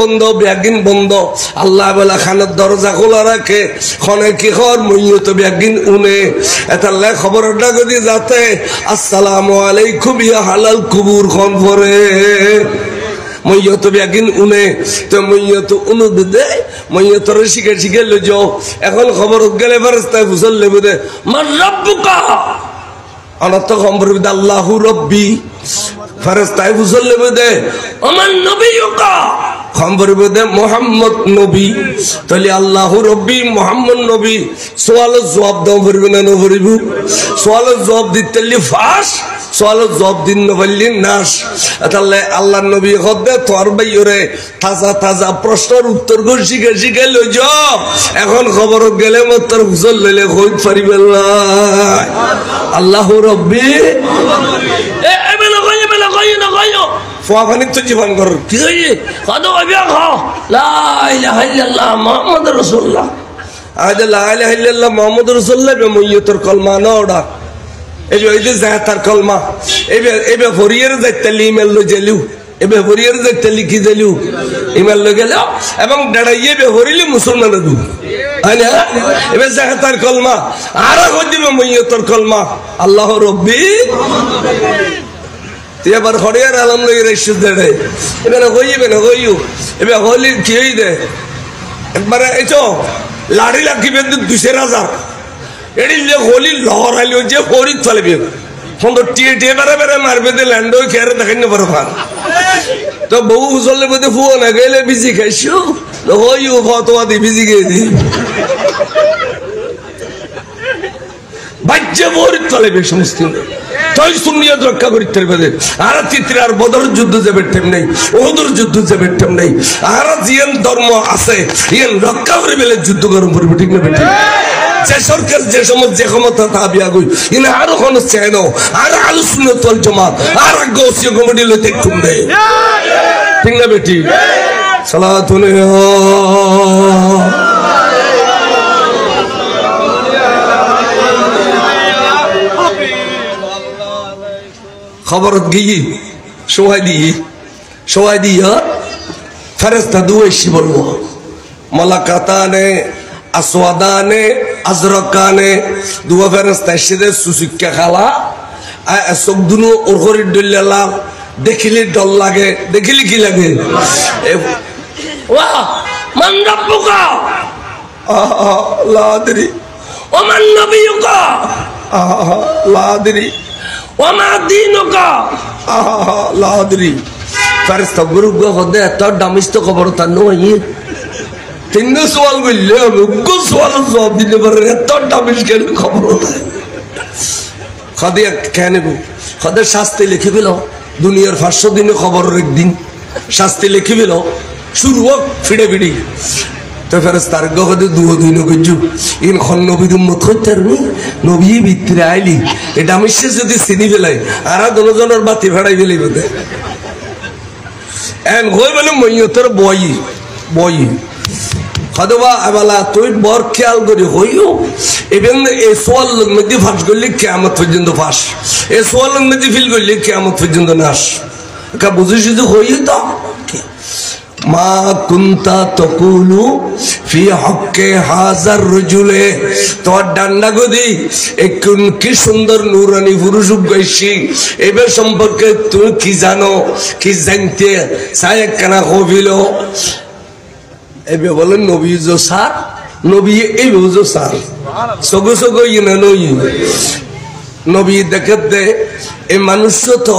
বন্ধ ব্যাগিন বন্ধ আল্লাহ বলা খানের দরজা খোলা রাখে খনে কি খর মইয়ত ব্যাগিন উনে এতাল্লাহ খবরটা যদি যাতে আসসালামু আলাইকুম ইয়া হালাল কুবুর খন পরে মইয়ত ব্যাগিন উনে তো মইয়ত উনু দে মইয়ত শিখে শিখে লো যাও এখন খবর গেলে ফেরেশতায় ফুসল লেবে দে মান রাব্বুকা অনত খবর দে আল্লাহু রাব্বি ফেরেশতায় ফুসল লেবে দে ওমান নবিয়ুকা খবর দে মুহাম্মদ নবী তাহলে আল্লাহু রাব্বি মুহাম্মদ নবী সওয়ালের জবাব দাও করবে না না করিব সওয়ালের জবাব দিতেলি ফাঁস সওয়ালের জবাব দিন না বললি নাশ তাহলে আল্লাহর নবী হদে তোর ভাইরে তাজা তাজা প্রশ্নের উত্তর গো শিখে শিখে লই যাও এখন খবর গেলে মাত্র হুজুর লইলে কইত পারিবে না আল্লাহু রাব্বি এ এবেলা কই না ফুয়াফানি তো জীবন কর কি হইছে কত কইবা খাও লা ইলাহা ইল্লাল্লাহ মুহাম্মাদুর রাসূলুল্লাহ আজ লা ইলাহা ইল্লাল্লাহ মুহাম্মাদুর রাসূলুল্লাহ বে মইয়তর কলমা না ওডা এই যে জাহাতার কলমা এবে ফরিয়ের যাইতালি ইমেল লো জেলু এবে ফরিয়ের যাইতালি কি জেলু ইমেল লো গেল এবং ডাড়াইয়ে বে ফরিলি মুসলমান দু আনা এবে জাহাতার কলমা আর কই দিবে মইয়তর কলমা আল্লাহু রাব্বি তুই এবার হরিয়ার আলম লই রেশু দেড়ে এবার কইবে না কইও এবে হলি কি হই দে একবার এচো লাড়ি লাগিবে 2000 এডিলে হলি লহরাইলো যে ফরিদ চলবে ফোন টিয়ে বেরে বেরে মারবে দে ল্যান্ড ওই খেরে দেখাই না বড় ভান তো বউ হুজলে বদে ফুও না গেলে বিজি খাইছো তো হইও ফতোয়া দি বিজি গে দি বাজ্যে ফরিদ চলবে সমস্ত তাই সুন্নিয়ত রক্ষা করতে পারে আর চিত্রার বদর যুদ্ধ যাবে টেম নাই ওদর যুদ্ধ যাবে টেম নাই আর জিয়ান ধর্ম আছে ইয়ান রক্ষা করে বেলে যুদ্ধ গরম করবে ঠিক না বেটি যে সরকার যে সমাজ যে ক্ষমতা তাবিয়া গই ইন আরো কোন চায় না আর আহলে সুন্নাত ওয়াল জামাত আর গোসিয়া কমিটি লইতে খুব দেয় ঠিক না বেটি সালাতুন খবর গিয়ে সোয়াই দিয়া ফেরেশতা দুইশি বলবো মালাকাতানে আসওয়াদানে আজরাকানে দুয়া ফেরেশতা এসে সুসিক্কা খালা সব দুনো ওর ঘরে ডল্লা দেখিলে ডল লাগে দেখিলে কি লাগে ওয়া মান রাব্বুকা লা আদরি ওয়া মান নবিয়ুকা লা আদরি ওমা দিনুকা লা আদরি ফেরেশতা গুরু গো হদে তো দামিস্ত খবর তা নই তিন সওয়াল কইলে গো সওয়াল জবাব দিলে পারে তো দামিস কেন খবর খদে কেন গো খদে শাস্তি লিখি দিল দুনিয়ার 500 দিনে খবর একদিন শাস্তি লিখি দিল শুরু হোক ফিড়ে ফিড়ি তো ফেরেশতার গহদে দুও দিন গজু ইন খন নবীর উম্মত হইতারনি নবী ভিতরে আইলি এটা আমি সে যদি চিনি ফেলাই আর দুজনের বাতি ফেড়াই ফেলি বদে এন হই বলে মইয়তর বই খদবা আবালা তুই বর খেয়াল করি হইও এবং এই সোয়াল মধ্যে ফাঁস করলে কিয়ামত পর্যন্ত ফাঁস এই সোয়াল মধ্যে ফিল করলে কিয়ামত পর্যন্ত নাশ কা বুঝিস যে হই তো মা কুনতা তাকুলু ফি হক্কে হাজার রজুলে তোর ডান্ডা গদি একন কি সুন্দর নূরানি পুরুষ গাইছি এবে সম্পর্কে তুমি কি জানো কি জানতে সায় কানা কবিল এবে বলেন নবী জো স্যার নবী এই বুঝো স্যার সগো সগো ইনা নই নবী দেখতে এই মানুষ তো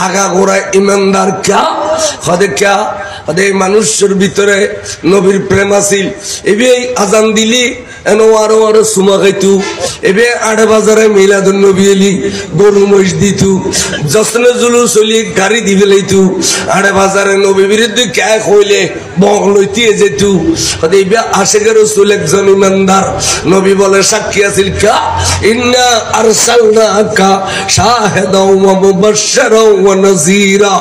আগা গোড়া ইমানদার ক্যা হদে মানুষের ভিতরে নবীর প্রেম আছিল এবে আজান দিলি এনো আরো আরো সুমা খাইতু এবে 8 বাজারে মিলাদুন নবী এলি গরু মহিষ দিতু জসনে জুলুস হলি গাড়ি দিবে লইতু 8 বাজারে নবী বিরুদ্ধে কে কইলে বং লইতে যেতু হদে এবে আশিকের রাসূল একজন ইমানদার নবী বলে সাক্ষী আছিল কা ইন্না আরসালনাকা শাহিদাও ওয়া মুবাশশিরাও ওয়া নাযীরা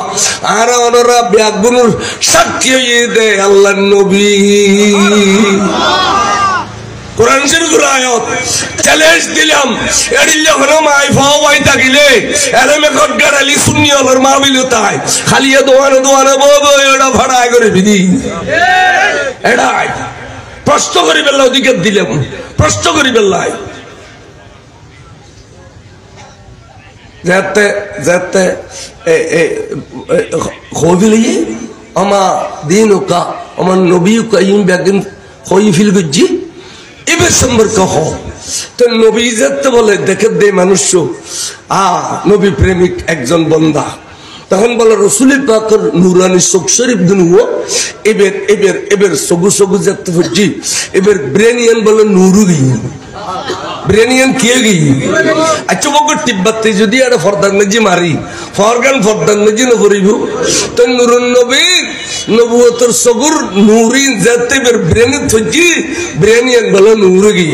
আর ওনারা ব্যাগুনুর সাক্ষী হয়ে দে আল্লাহর নবী কোরআন শরীফের আয়াত চ্যালেঞ্জ দিলাম এডিলে হলো মাই ফাওয়াই তাকিলে এলমে কটগার আলী সুন্নি ওর মাহফিল তাই খালি দোয়ানে দোয়ানে বব এডা ভাড়া করে বিধি এডা প্রশ্ন করি বেলা ওদিকে দিলাম প্রশ্ন করি বেলাই যাতে যাতে খবিলি আমা দিনুকা আমার নবী কাইম বেগিন খইফিল গজি এবে সম্পর্ক হ তো নবী যেতে বলে দেখে দে মানুষ নবী প্রেমিক একজন বন্দা তখন বলে রসুল পাকের নুরানি চোখ শরীফ দুনুও এবার এবার এবার সবু সবু যেতে ফুজি এবার ব্রেনিয়ান বলে নুরু গই ব্রেনিয়ান কে গই আচ্ছা বকর তিব্বতে যদি আর ফরদান নজি মারি ফরগান ফরদান নজি ন করিব তো নুরুন নবী নবুয়তর সগুর নুরি যেতে এবার ব্রেনে ফুজি ব্রেনিয়ান বলে নুরু গই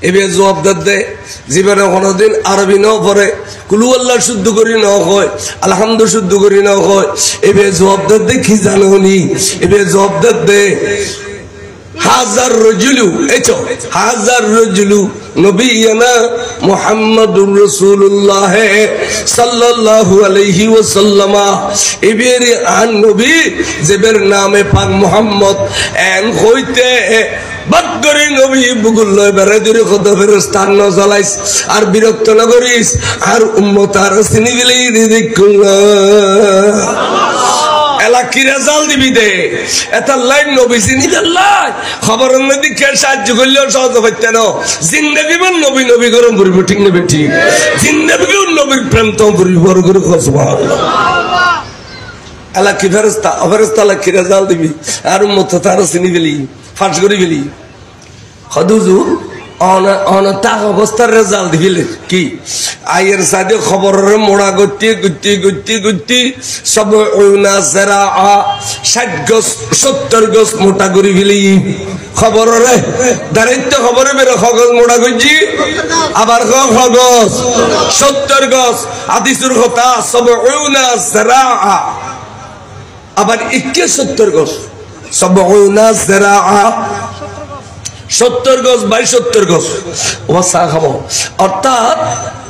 এবার জবাব দে জীবনে কোনোদিন আরবি ন পড়ে কুলু আল্লাহ শুদ্ধ করি ন হয় আলহামদু শুদ্ধ করি ন হয় এবার জবাব দে কি জানো নি এবার জবাব দে হাজার রজুলু এচো হাজার রজুলু নবিয়ানা মুহাম্মাদুর রাসূলুল্লাহ সাল্লাল্লাহু আলাইহি ওয়াসাল্লাম এবের আন নবী যেবের নামে পাক মুহাম্মদ এন হইতে বদগরি নবী বুগুল লয় বেরে দূরে কত ফেরেশতা ন জ্বালাইস আর বিরক্ত না করিস আর উম্মত আর চিনি গেলেই দিকুল্লাহ এলা কি রেজাল্ট দিবি দে এটা লাইন নবী চিনি আল্লাহ খবরের মধ্যে কে সাহায্য করলেও সহজ হইতে না জিন্দেগি মান নবী নবী গরম করিব ঠিক না বেঠিক জিন্দেগি নবীর প্রেম তো করিব বড় করে সুবহানাল্লাহ এলা কি ফেরেশতা ফেরেশতা লা কি রেজাল্ট দিবি আর উম্মত তার চিনি গেলি ফাঁস করে গেলি হদুজুর অনতা অবস্থার রেজাল্ট দিলে কি আয়ের সাথে খবরের মোড়া গতি গতি গতি গতি সব 60 গজ 70 গজ মোটা করে ফেলি খবরের দাঁড়াইতে খবরে বেরো খগজ মোড়া গজি আবার খগজ 70 গজ হাদিসের কথা সব 70 আবার 71 গজ সব 70 গজ বাই 70 গজ ও চা খাবো অর্থাৎ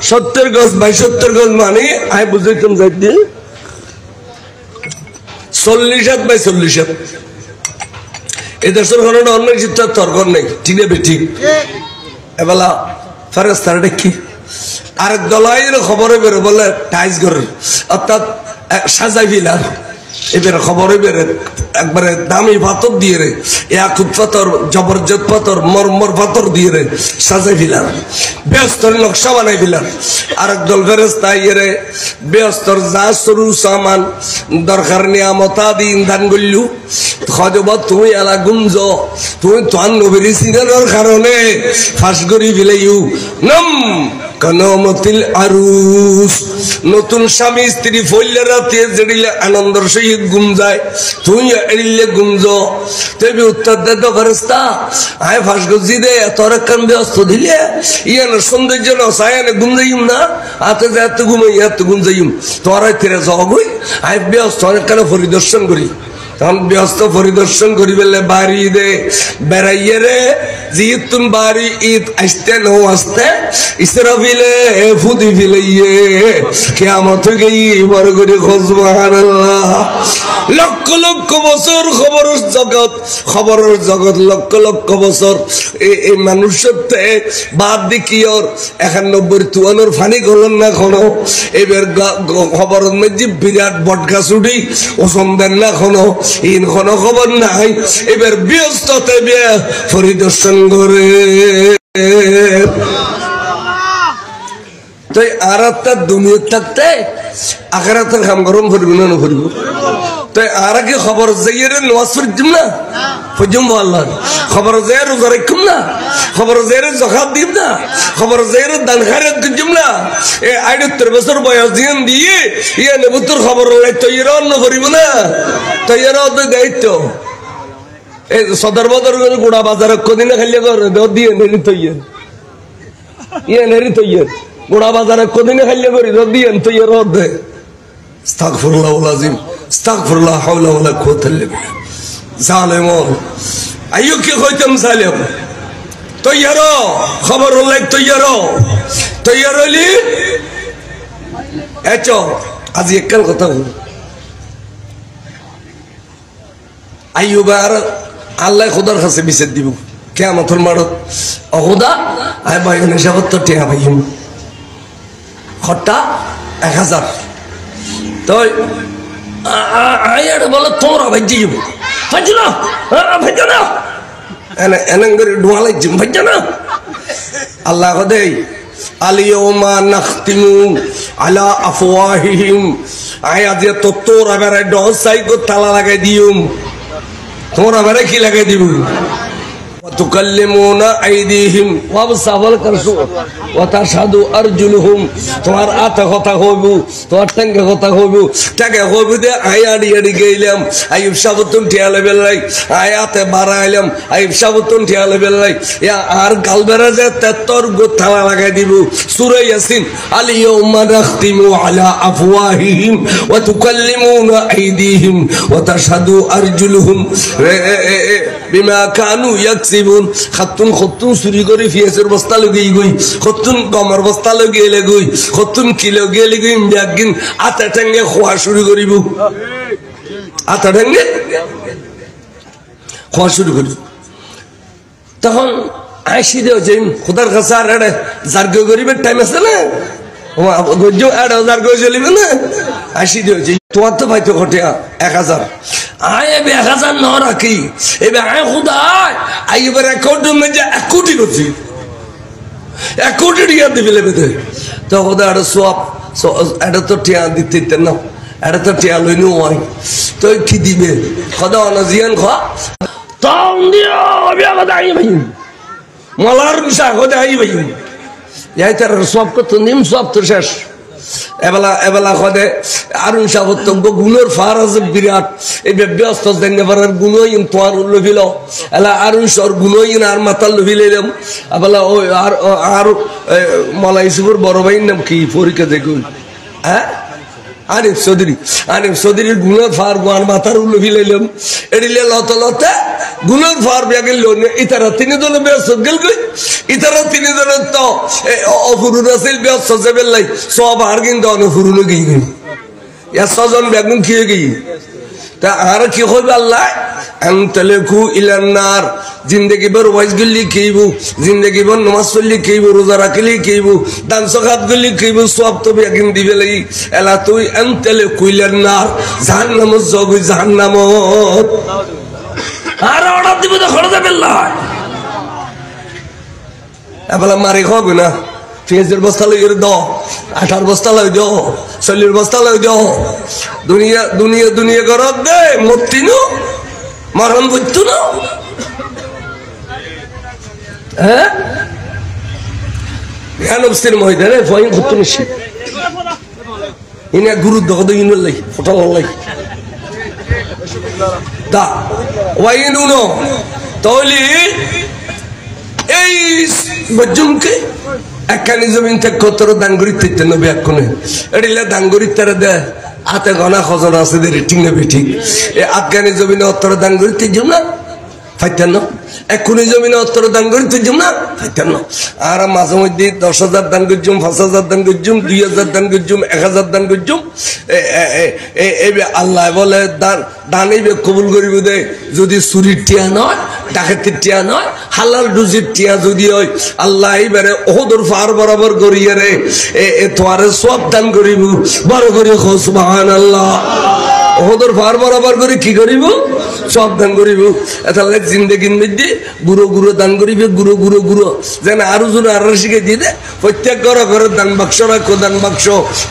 70 গজ বাই 70 গজ মানে আই বুঝাইতাম যাই দিয়ে 40 বাই 40 এদেশের কোনো অন্য চিত্র তর্ক নেই ঠিক আছে ঠিক এবেলা ফেরেশতারা দেখি আরেক দলাইয়ের খবরে বেরো বলে টাইজ করে অর্থাৎ সাজাই ফিলার এবার খবরে বেরে একবারে দামি পাথর দিয়ে রে ইয়াকুব পাথর জবরদস্ত পাথর মরমর পাথর দিয়ে রে সাজাই ফেলার ব্যস্তর নকশা বানাই ফেলার আরেক দল ফেরেশতা ইয়ে ব্যস্তর যা সরু সামান দরকার নিয়ামতা দি ইন্ধান গল্লু খজবা তুমি এলা গুমজ তুমি তোয়ান নবীর সিনানোর কারণে ফাঁস করি ফেলাইউ নম কনমতিল আরুস নতুন স্বামী স্ত্রী ফইলে রাতে জেডিলে আনন্দর সহিত গুম যায় তুই এড়িলে গুমজ তেবি উত্তর দে তো ফেরেশতা আয় ফাঁস গজি দে তোর কান ব্যস্ত দিলে ইয়ান সৌন্দর্য নসায়ানে গুম যাইম না আতে যাত ঘুমাই এত গুম যাইম তোরাই তেরে জগই আয় ব্যস্ত অনেক কানে পরিদর্শন করি তখন ব্যস্ত পরিদর্শন করি বললে বাড়ি দে বেড়াইয়ে রে জিদ তুম বাড়ি ঈদ আসতে নো আসতে ইসরাফিলে ফুদি ফিলাইয়ে কিয়ামত গই বড় করে সুবহানাল্লাহ লক্ষ লক্ষ বছর খবরের জগৎ লক্ষ লক্ষ বছর এই মানুষের বাদ দিকিওর 91 তুয়ানোর ফানি করলেন না কোনো এবার খবরের মধ্যে বিরাট বটগাছ উঠি ওসম দেন না কোনো ইন কোনো খবর নাই এবার ব্যস্ততে পরিদর্শন করে তাই আর একটা দুনিয়া থাকতে আখেরাতের কাম গরম করব না করব তাই আর কি খবর যাইয়ে নামাজ পড়িম না পড়িম আল্লাহ খবর যাইয়ে রোজা রাখুম না খবর যাইয়ে যাকাত দিব না খবর যাইয়ে দান খয়রাত দিম না এই 78 বছর বয়স দিন দিয়ে ইয়া নবুতর খবর লাই তৈরি অন্য করিব না তৈরি তো দায়িত্ব এই সদর বদর গুড়া বাজার কোদিনে খাইলে করে দিয়ে নেরি তৈরি ইয়া নেরি তৈরি গুড়া বাজারে কোদিনে খাইলে করি দিয়ে তৈরি দে আস্তাগফিরুল্লাহুল আযীম আস্তাগফিরুল্লাহ হাওলা ওয়ালা কুওয়াতা ইল্লা বিল্লাহ জালেমন আইও কি কইতাম চাইলাম তৈয়ার খবর হল তৈয়ার হইলি এচ আজ একখান কথা বল আইয়ুব আর আল্লাহ খোদার কাছে বিচার দিব কিয়ামতের মাঠত অখোদা আই ভাই হিসাবত তো টিয়া ভাইম খট্টা 1000 তো আয়ার বলে তোরা ভাইজি যাব ভাইজি না ভাইজি না এনে করে ডুয়ালাই জিম ভাইজি না আল্লাহ কদে আলিয়াউমা নাখতিমু আলা আফওয়াহিহিম আয়া যে তো তোরা বেরে ডসাই গো তালা লাগাই দিউম তোরা বেরে কি লাগাই দিব তুকাল্লিমুনা আইদিহিম ওয়াবসাওয়াল করসু ওয়া তাশহাদু আরজুলুহুম তোমার আতা কথা হইব তোমার টাঙ্গে কথা হইব টাকে হইব দে আয়াডি আডি গেলাম আইয়ুব সাবতুন টিয়ালে বেলাই আয়াতে বাড়াইলাম আইয়ুব সাবতুন টিয়ালে বেলাই ইয়া আর গালবেরা যে 73 গো থালা লাগাই দিব সূরা ইয়াসিন আল ইয়াউমা নাখতিমু আলা আফওয়াহিহিম ওয়া তুকাল্লিমুনা আইদিহিম ওয়া তাশহাদু আরজুলুহুম বিমা কানু ইয়াকসিবুন খাতুন চুরি করে ফিয়েসের বস্তা লগেই গই খাতুন গমের বস্তা লগে গই খাতুন কিলো গেলে গই একদিন আটা ঠেঙ্গে খোয়া শুরু করিব আটা ঠেঙ্গে খোয়া শুরু করিব তখন আইসি দেও যে খোদার কাছে আর এটা জার্গ করিবার টাইম আছে না গজ্জ 1000 গজ চলিবে না আইসি দেও যে তোমার তো ভাই তো ঘটে 1000 আয় এবে 1000 ন রাখি এবে আয় খুদা আইবার অ্যাকাউন্টের মধ্যে 1 কোটি করছি 1 কোটি টাকা দিবে লেবে তো খুদা এটা সব এটা তো টিয়া দিতে না এটা তো টিয়া লইনু হয় তো কি দিবে খুদা অনজিয়ান খা তাও দিয়া আমি আগা আই ভাই মলার বিষা খুদা আই ভাই যাই তার সব কত নিম সব তো শেষ এবেলা খদে আরুন সাবতঙ্গ গুণের ফার আছে বিরাট এই ব্যস্ত দেনবার গুণইন তোমার লভিল এলা আরুন সর গুণইন আর মাতাল লভিলাম এবেলা ওই আর মালাইসুর বড় ভাইয়ের নাম কি পরীক্ষা দেখুন হ্যাঁ আনিফ চৌধুরীর গুণের ফার গোয়ার মাথার লভিলাম এডিলে লতে গুণের ফার ব্যাগের লোন ইতারা 3 জনে ব্যস্ত গেল গই ইতারা 3 জনের তো অফুরুন আছিল ব্যস্ত যাবে লাই সব আর কিন্তু অনফুরুন গই গই ইয়া 6 জন বেগুন খেয়ে গই তা আর কি হইবে আল্লাহ আনতালেকু ইলান নার জিন্দেগি ভর ওয়াজ গলি কইবো জিন্দেগি ভর নামাজ পড়লি কইবো রোজা রাখলি কইবো দান সাকাত গলি কইবো সব তো বেগুন দিবে লাগি এলা তুই আনতালেকু ইলান নার জাহান্নাম জগু জাহান্নাম আর অর্ডার দিব তো খরচ যাবে আল্লাহ এবলা মারি খাবো না পেঁয়াজের বস্তা লই দাও আটার বস্তা লই দাও চল্লির বস্তা লই দাও দুনিয়া করত দে মূর্তি নো মরণ বুঝতো না হ্যাঁ জ্ঞানবস্তির ময়দানে ফয়িং করতো নিশ্চিত ইনা গুরু দখদ ইনুর লাই ফোটাল লাই দা ওয়াইন উনো তাহলে এই বজুমকে একখানি জমিন থেকে কতর দাঙ্গুরি থেকে নবী এক্ষণে এডিলে দাঙ্গুরি তারা দেয় হাতে গনা খজন আছে দে রেটিং নেবে ঠিক এই আফগানি জমিনে অত্তর দাঙ্গুরি তেজুম না ফাইতেন না এক্ষুনি জমিনে অত্তর দাঙ্গুরি তেজুম না ফাইতেন না আর মাঝে মধ্যে 10,000 দান করছুম 5,000 দান করছুম 2,000 দান করছুম 1,000 দান করছুম এই আল্লাহ বলে দানিবে কবুল করিব দে যদি চুরির টিয়া নয় ডাকাতির টিয়া নয় হালাল রুজির টিয়া যদি হয় আল্লাহ এইবারে ওহদর ফার বরাবর করিয়ে রে তোয়ারে সব দান করিব বড় করে সুবহানাল্লাহ ওহদর ফার বরাবর করে কি করিব সব দান করিব তাহলে জিন্দেগির মধ্যে গুঁড়ো দান করিবে গুঁড়ো যেন আরো জন আর শিখে দিয়ে দে প্রত্যেক ঘরে দান বাক্স রাখো দান বাক্স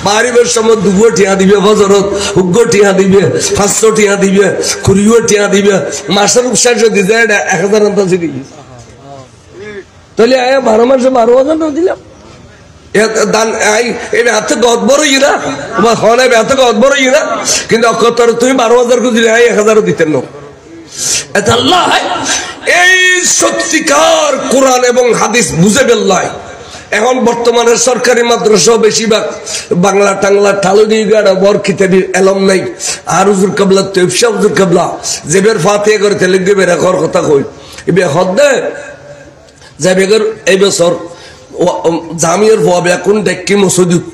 বাড়িবের সময় 2 টিয়া দিবে বছরত 2 টিয়া দিবে 500 টিয়া দিবে 20 টিয়া দিবে মাসের উপসার যদি যায় 1000 আনতে দিবি তাহলে 12 মাসে 12,000 দিলাম দান এই হাতে গদ বড় ইরা তোমার হনে হাতে গদ বড় ইরা কিন্তু অকতর তুমি 12,000 করে দিলে 1,000 দিতেন না এটা আল্লাহ এই সত্যিকার কোরআন এবং হাদিস বুঝে বেল্লাই এখন বর্তমানে সরকারি মাদ্রাসা বেশিরভাগ বাংলা টাংলা ঠালুনি গাড়া বর কিতাবি এলম নাই আর হুজুর কাবলা তৈফসা হুজুর কাবলা জেবের ফাতে করে তেলেগে বের কর কথা কই এবে হদ্দে জেবেগর এই বছর জামিয়ার ভব এখন দেখি মসজিদ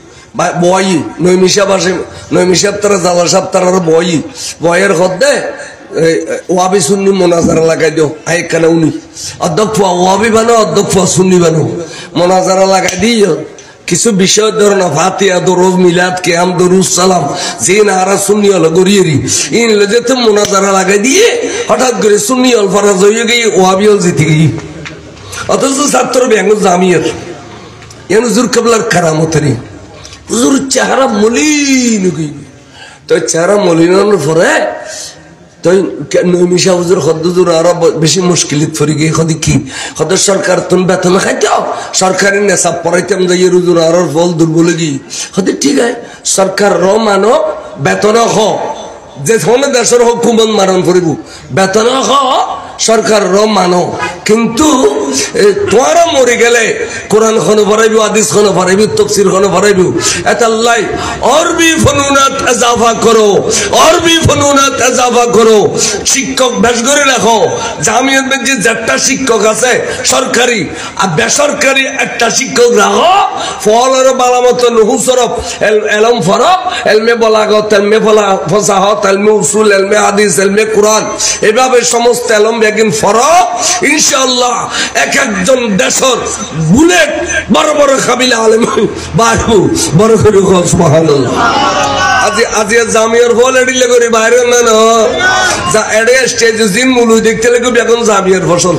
বই নৈমিষা বাসে নৈমিষাব তারা জালা সাহ তারা বইয়ের হদ্দে ওয়াবি সুন্নি মোনাজারা লাগাই দিও এখানে উনি অধ্যক্ষ ওয়াবি বানো অধ্যক্ষ সুন্নি বানো মোনাজারা লাগাই দিও কিছু বিষয় ধরো না ফাতিয়া দরুদ মিলাদ কিয়াম দরুদ সালাম জিন আরা সুন্নি হলো গরিয়েরি ইন যেতে মোনাজারা লাগাই দিয়ে হঠাৎ করে সুন্নি হল ফরাজ হয়ে গিয়ে ওয়াবি হল জিতে গিয়ে অথচ ছাত্র ব্যাঙ্গ জামিয়ার এন হুজুর কাবলার কারামতেরি হুজুর চেহারা মলিন তো চেহারা মলিনের পরে তুই নৈমিষা হুজুর হদ্দুজুর আরো বেশি মুশকিলিত পড়ে গিয়ে হদি কি হদ সরকার তুমি বেতন খাইতে সরকারি নেশাব পড়াইতাম যাইয়ে হুজুর আরো ফল দুর্বল গিয়ে হদি ঠিক আছে সরকার র মানো বেতন হ যে ধরনের দেশের হুকুমত মারণ করিব বেতন হ সরকার র মানো কিন্তু তোমার মরে গেলে কোরআন খানো ভরাইব হাদিস খানো ভরাইব তাফসীর খানো ভরাইব এতাল্লাই আরবি ফনুনাত ইজাফা করো আরবি ফনুনাত ইজাফা করো শিক্ষক বেশ করে রাখো জামিয়াত যে যেটা শিক্ষক আছে সরকারি আর বেসরকারি একটা শিক্ষক রাখো ফলের বালামত নুহুসরফ এলম ফরক এলমে বলাগত এলমে ফসাহত এলমে উসুল এলমে হাদিস এলমে কোরআন এভাবে সমস্ত এলম বেগিন ফরক ইনশাআল্লাহ এক একজন দেশের বুলেট বড় বড় কাবিলা আলেম বাড়বো বড় করে সুবহানাল্লাহ আজি জামিয়ার ফল এডিলে করে বাইরে না না যা এডে স্টেজ জিন মুলু দেখতে লাগে বেগুন জামিয়ার ফসল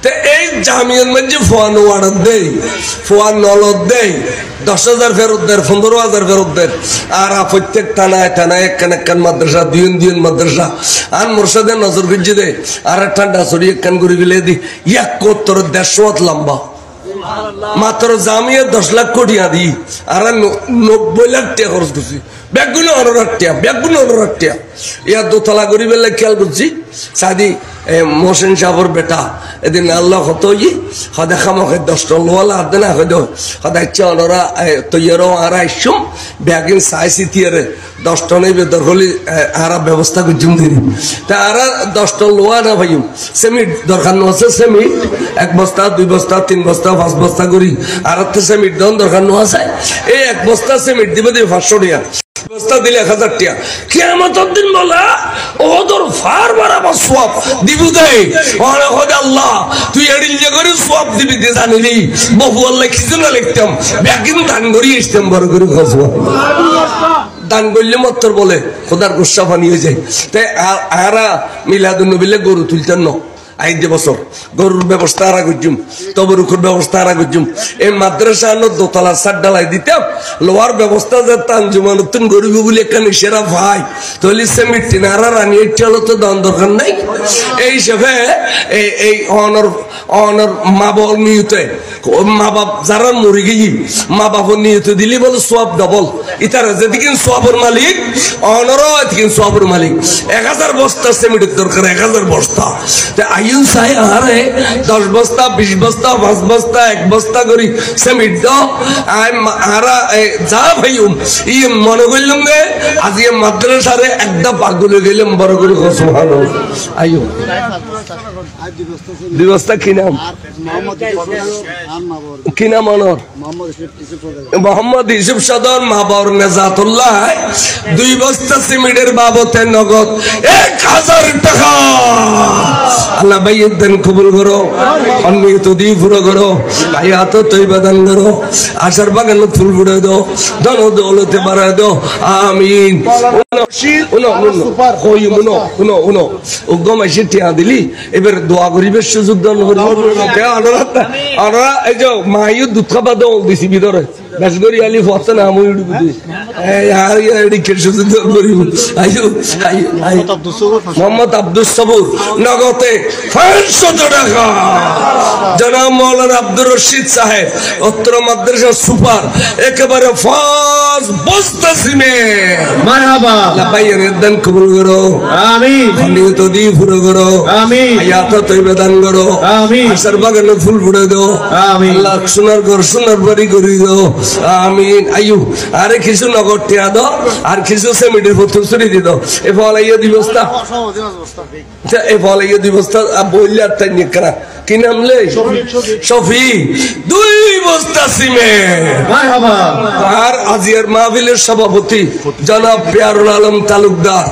তে এই জামিয়ার মধ্যে ফোয়ান ওয়ার্ড দেই ফোয়ান নলদ দেই 10,000 ফেরত দেয় 15,000 ফেরত দেয় আর প্রত্যেক থানায় থানায় একখান মাদ্রাসা দুইন মাদ্রাসা আর মোরশাদের নজর গুজি দেয় আর ঠান্ডা সরি একখান করে গেলে দি 71 লম্বা মাত্র জামিয়া 10 লাখ কোটি আদি আর 90 লাখ টাকা খরচ করছি ব্যাগুলো 18 টাকা ইয়া দোতলা করি বেলা খেয়াল করছি সাদি মোহসেন সাহর বেটা এদিন আল্লাহ হতো সদায় খামকে 10 লোয়ালা হাতে না হয়তো সদায় চলরা তৈয়ারও আর আইসুম ব্যাগিন চাইছি তিয়ারে 10 টনের বেতর হলে আর ব্যবস্থা করছুম দিন তা আর 10 টন লোয়া না ভাইম সেমিট দরকার আছে সেমিট 1 বস্তা 2 বস্তা 3 বস্তা 5 বস্তা করি আর সেমিট দন দরকার আছে এই 1 বস্তা সেমিট দিবে 500 টাকা বস্তা দিলে 1000 টাকা কিয়ামতের দিন বলা ওদর ফার বরাবর সওয়াব দিবু দেই ওরে খোদা আল্লাহ তুই এডিল যে করে সওয়াব দিবি দে জানিলি বহু আল্লাহ কিছু না লিখতাম ব্যাগিন দান করি ইসলাম বড় করে খসবা দান করলে মাত্র বলে খোদার গুসা পানি হয়ে যায় তাই আরা মিলাদুন নবীলে গরু তুলতেন না আই যে বছর গরুর ব্যবস্থা আরা করছুম তবরুকুর ব্যবস্থা আরা করছুম এই মাদ্রাসা দোতলা সাত ডালাই দিতাম লোয়ার ব্যবস্থা যে তানজুমান তুমি গরিব বলে এখানে সেরা ভাই তৈলি সেমিট তিনারা রানি চলো তো দান দরকার নাই এই হিসেবে এই অনর মা বাবার নিয়তে মা বাপ যারা মরে গিয়ে মা বাবার নিয়তে দিলি বলে সোয়াব ডবল ইতার যেদিকে সোয়াবের মালিক অনরও এদিকে সোয়াবের মালিক 1000 বস্তা সেমিটের দরকার 1000 বস্তা আইন চাই আরে 10 বস্তা 20 বস্তা 5 বস্তা 1 বস্তা করি সেমিট দাও আরা যা ভাইম ই মনে করলাম রে আজ এই মাদ্রাসারে একটা পাগল গেলাম বড় করে সুবহানাল্লাহ আইও দিবস্তা কি নাম কি নাম অনর মোহাম্মদ ইউসুফ সদর মাহবুর নেজাতুল্লাহ 2 বস্তা সিমেন্টের বাবতে নগদ 1000 টাকা আল্লাহ ভাইয়ের দান কবুল করো অন্যত দিয়ে পুরো করো ভাইয়াত তৈবা দান করো আশার বাগানে ফুল ফুটে দাও ধন দৌলতে বাড়ায় দাও আমিন দিলি এবার দোয়া করিবে সুযোগ দান করবো এই যে মাইও দুধ খাবা দল দিছি ভিতরে বেশগরি আলি ফতে না মই উড়ি বুঝি আর এডি কেশু দিতে করিব আইও মোহাম্মদ আব্দুস সবুর নগদে 500 টাকা জনাব মাওলানা আব্দুর রশিদ সাহেব উত্তর মাদ্রাসা সুপার একেবারে ফাজ বস্তা সিমেন্ট মারহাবা আল্লাহ ভাইয়ের দান কবুল করো আমিন খনিয়ত দি পুরো করো আমিন হায়াত তৈবা দান করো আমিন আশার বাগানে ফুল ফুটে দাও আমিন আল্লাহ সোনার ঘর সোনার বাড়ি করে দাও আমিন আইয়ু আরে কিছু নগদ টিয়া দাও আর কিছু সেমিটের বোতল ছড়ি দি দাও এ ফলাইয়া দিবস্তা এ ফলাইয়া দিবস্তা বইলা তাই নিকরা কি নাম লে শফি 2 বস্তা সিমেন্ট মারহাবা আর আজিয়ার মাহফিলের সভাপতি জনাব পিয়ারুল আলম তালুকদার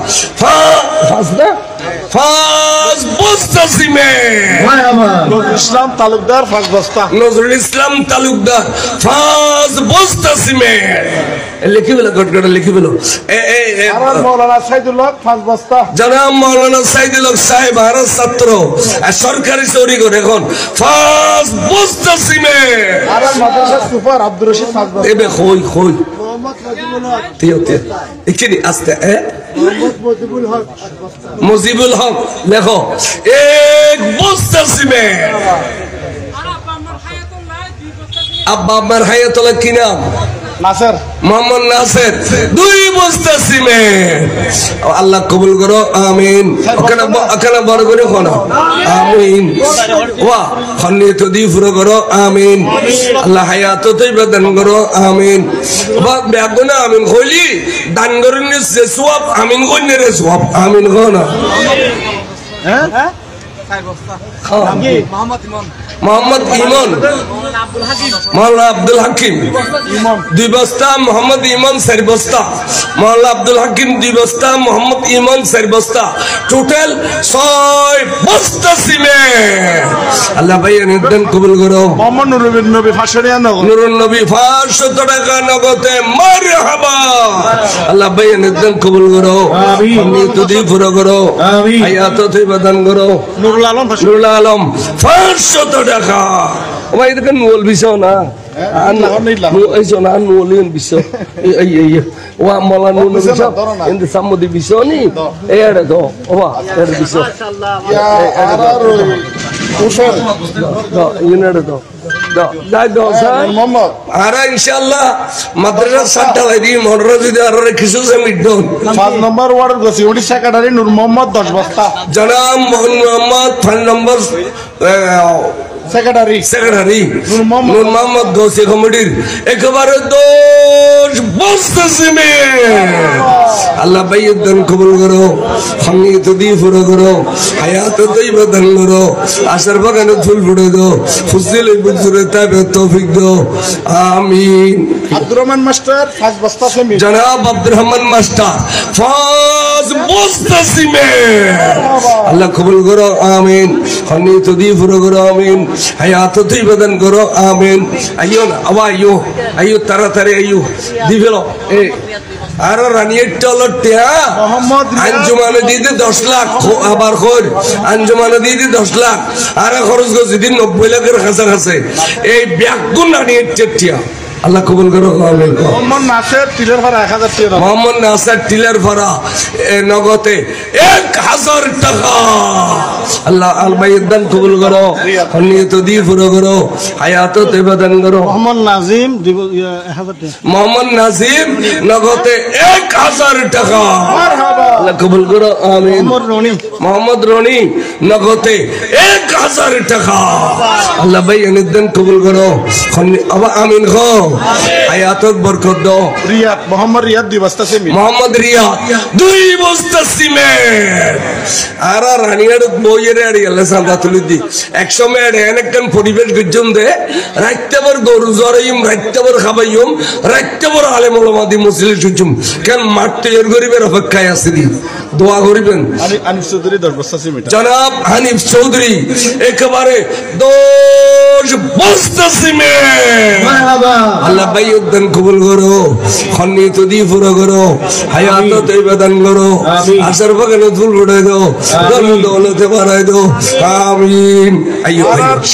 ফাজ বস্তা সিমেন্ট মারহাবা নজরুল ইসলাম তালুকদার ফাজ বস্তা নজরুল ইসলাম তালুকদার ফাজ বস্তা সিমেন্ট লিখি বলো গটগট লিখি বলো আর মাওলানা সাইদুল্লাহ ফাজ বস্তা জনাব মাওলানা সাইদুল্লাহ সাহেব আর ছাত্র সরকারি চুরি করে এখন ফাজ বস্তা সিমেন্ট আর মাদ্রাসা সুপার আব্দুর রশিদ ফাজ বস্তা এবে কই মোহাম্মদ মুজিবুল হক তিও এখানে আস্তে মুজিবুল হক লেখো এক বস্তা সিমেন্ট আব্বা আমার হায়াতুল্লাহ কি নাম নাসের মোহাম্মদ নাসের 2 বস্তা সিমেন্ট আল্লাহ কবুল করো আমিন ওখানে বড় করে কোনা আমিন ওয়া খনিয়ত দি পুরো করো আমিন আল্লাহ হায়াত তৈবা দান করো আমিন ওয়া বেগুনা আমিন কইলি দান করেন যে সওয়াব আমিন কইনে রে সওয়াব আমিন কোনা হ্যাঁ মোহাম্মদ ইমন মাওলানা আব্দুল হাকিম 2 বস্তা মোহাম্মদ ইমন 4 বস্তা মাওলানা আব্দুল হাকিম 2 বস্তা মোহাম্মদ ইমন 4 বস্তা টোটাল 6 বস্তা সিমেন্ট আল্লাহ ভাই নিদান কবুল করো মোহাম্মদ নুরুল নবী 599 নুরুল নবী 500 টাকা নগদে মারহাবা আল্লাহ ভাই নিদান কবুল করো আমিন তুদি পুরো করো আমিন হায়াত তৈবা দান করো নুরুল আলম 500 টাকা ওই দেখেন নুল বিশও না এই সোনা নুলিন বিশ এই ও আমলা নুল বিশ ইন সামদি বিশ নি এড়ে দো ওবা এড়ে বিশ মাশাআল্লাহ আর উসল দো ইনেড়ে দো দো যাই দো স্যার মোহাম্মদ আর ইনশাআল্লাহ মাদ্রাসা সাতটা দি মনরা যদি আর কিছু সেমিট দো 5 নম্বর ওয়ার্ড গছি ওডি সেক্রেটারি নূর মোহাম্মদ 10 বস্তা জনাব মোহাম্মদ 5 নম্বর সেক্রেটারি নূর মোহাম্মদ গৌসি কমিটির একেবারে 10 বস্তা সিমেন্ট আল্লাহ ভাইয়ের দান কবুল করো খনিয়ত দি পুরো করো হায়াত তৈবা দান করো আশার বাগানে ফুল ফুটে দাও ফুজিল বুজুরে তাবে তৌফিক দাও আমিন আব্দুর রহমান মাস্টার 5 বস্তা সিমেন্ট জনাব আব্দুর রহমান মাস্টার 5 বস্তা সিমেন্ট আল্লাহ কবুল করো আমিন খনিয়ত দি পুরো করো আমিন হায়াত তৈবা দান করো আমিন আইও না আইও তাড়াতাড়ি আইও দিবেলো এই আর রানিয়ের টলটিয়া মোহাম্মদ আঞ্জুমানে দিতে 10 লাখ আবার কই আঞ্জুমানে দিতে 10 লাখ আর খরচ গছি দিন 90 লাখের কাছাকাছি এই ব্যাগুন রানিয়ের টিয়া আল্লাহ কবুল করো আমিন মোহাম্মদ নাসির টিলার ভাড়া 1000 টাকা মোহাম্মদ নাসির টিলার ভাড়া নগদে 1000 টাকা আল্লাহ আল ভাইয়ের দান কবুল করো খনিয়ত দি পুরো করো হায়াত তৈবা দান করো মোহাম্মদ নাজিম 1000 টাকা মোহাম্মদ নাজিম নগদে 1000 টাকা মারহাবা আল্লাহ কবুল করো আমিন মোহাম্মদ রনি নগদে 1000 টাকা আল্লাহ ভাইয়ের দান কবুল করো আমিন গো হায়াতত বরকত দাও রিয়াদ মোহাম্মদ রিয়াদ 2 বস্তা সিমেন্ট মোহাম্মদ রিয়াদ 2 বস্তা সিমেন্ট আর রানিয়ার বইয়ের আড়িয়ালে সাদা তুলি দি 100 মেড এনেকন পরিবেশ গজ্জম দে রাইতবার গরু জরাইম রাইতবার খাবাইম রাইতবার আলেম ওলামা দি মুসলিম সুজুম কেন মারতে এর গরিবের অপেক্ষায় আছে দি দোয়া করিবেন। হানিফ চৌধুরী 10 বস্তা সিমেন্ট। জনাব হানিফ চৌধুরী একেবারে 10 বস্তা সিমেন্ট। আল্লাহ ভাই উদ্দান কবুল করো, খন্নিত দিয়ে পুরো করো, হায়াত তৈবা দান করো, আশার বাগানে ফুল ফুটাই দাও, দৌলতে বাড়াই দাও, আমিন।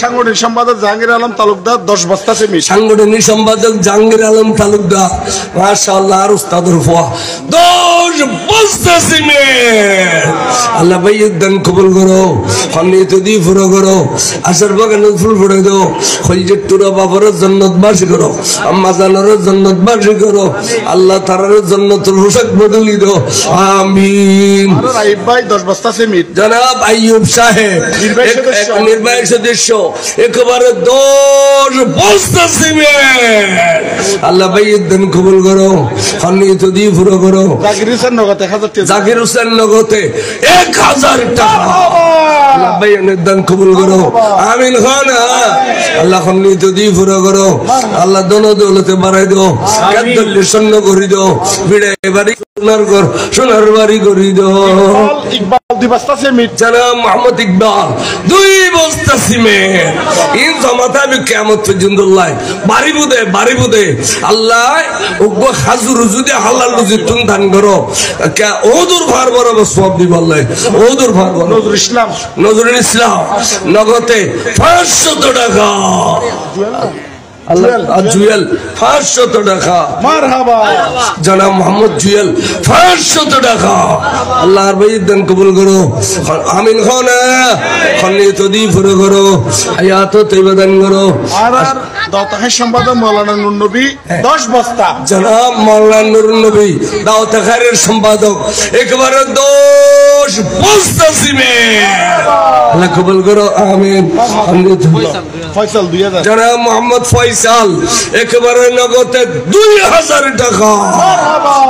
সাংগঠনিক সম্পাদক জাহাঙ্গীর আলম তালুকদার 10 বস্তা সিমেন্ট। সাংগঠনিক সম্পাদক জাহাঙ্গীর আলম তালুকদার মাশাআল্লাহ আর উস্তাদুর ফুয়া 10 বস্তা সিমেন্ট। আল্লাহ ভাই উদ্দান কবুল করো, খন্নিত দিয়ে পুরো করো, আশার বাগানে ফুল ফুটাই দাও, খলিজের টুরা বাবারের জান্নাতবাসী করো, আম্মা জানারের জান্নাতবাসী করো, আল্লাহ তাআলার জান্নাতুল হুসাক বদলি দাও, আমিন। আইয়ুব ভাই 10 বস্তা সিমেন্ট। জনাব আইয়ুব সাহেব নির্বাহী সদস্য একেবারে 10 বস্তা সিমেন্ট। আল্লাহ ভাই উদ্দিন কবুল করো, খন্নিত দিয়ে পুরো করো। জাকির হোসেন নগদে 1000 টাকা। জাকির হোসেন নগদে 1000 টাকা। আল্লাহ ভাই উদ্দিন কবুল করো, আমিন। খান আল্লাহ খন্নিত দিয়ে পুরো করো, আল্লাহ দোনো দৌলতে বাড়াই দাও, কাদ্দুল্লি সন্ন করি দাও, বিড়ে বাড়ি সোনার বাড়ি করি দাও। ইকবাল 2 বস্তা সিমেন্ট। জনাব মোহাম্মদ ইকবাল 2 বস্তা সিমেন্ট। ইন জমাতা আমি কিয়ামত পর্যন্ত বাড়ি বুদে আল্লাহ ওগো হাজুর যদি হালাল রুজি তুন দান করো কে ওদুর ভার বড় সওয়াব দিব আল্লাহ। ওদুর ভার বড় নজরুল ইসলাম নগদে 500 টাকা। জুয়েল 500 টাকা। মারহাবা। জনাব মোহাম্মদ জুয়েল 500 টাকা। আল্লাহর ভাই দান কবুল করো, আমিন। খান খন্নিত দিয়ে পুরো করো, হায়াত তৈবা দান করো। আর দাওতাহের সম্পাদক মাওলানা নূর নবী 10 বস্তা। জনাব মাওলানা নূর নবী দাওতাহের সম্পাদক একেবারে 10 বস্তা সিমেন্ট। আল্লাহ কবুল করো, আমিন। ফয়সাল 2000। জনাব মোহাম্মদ ফয়সাল একেবারে নগদে 2000 টাকা।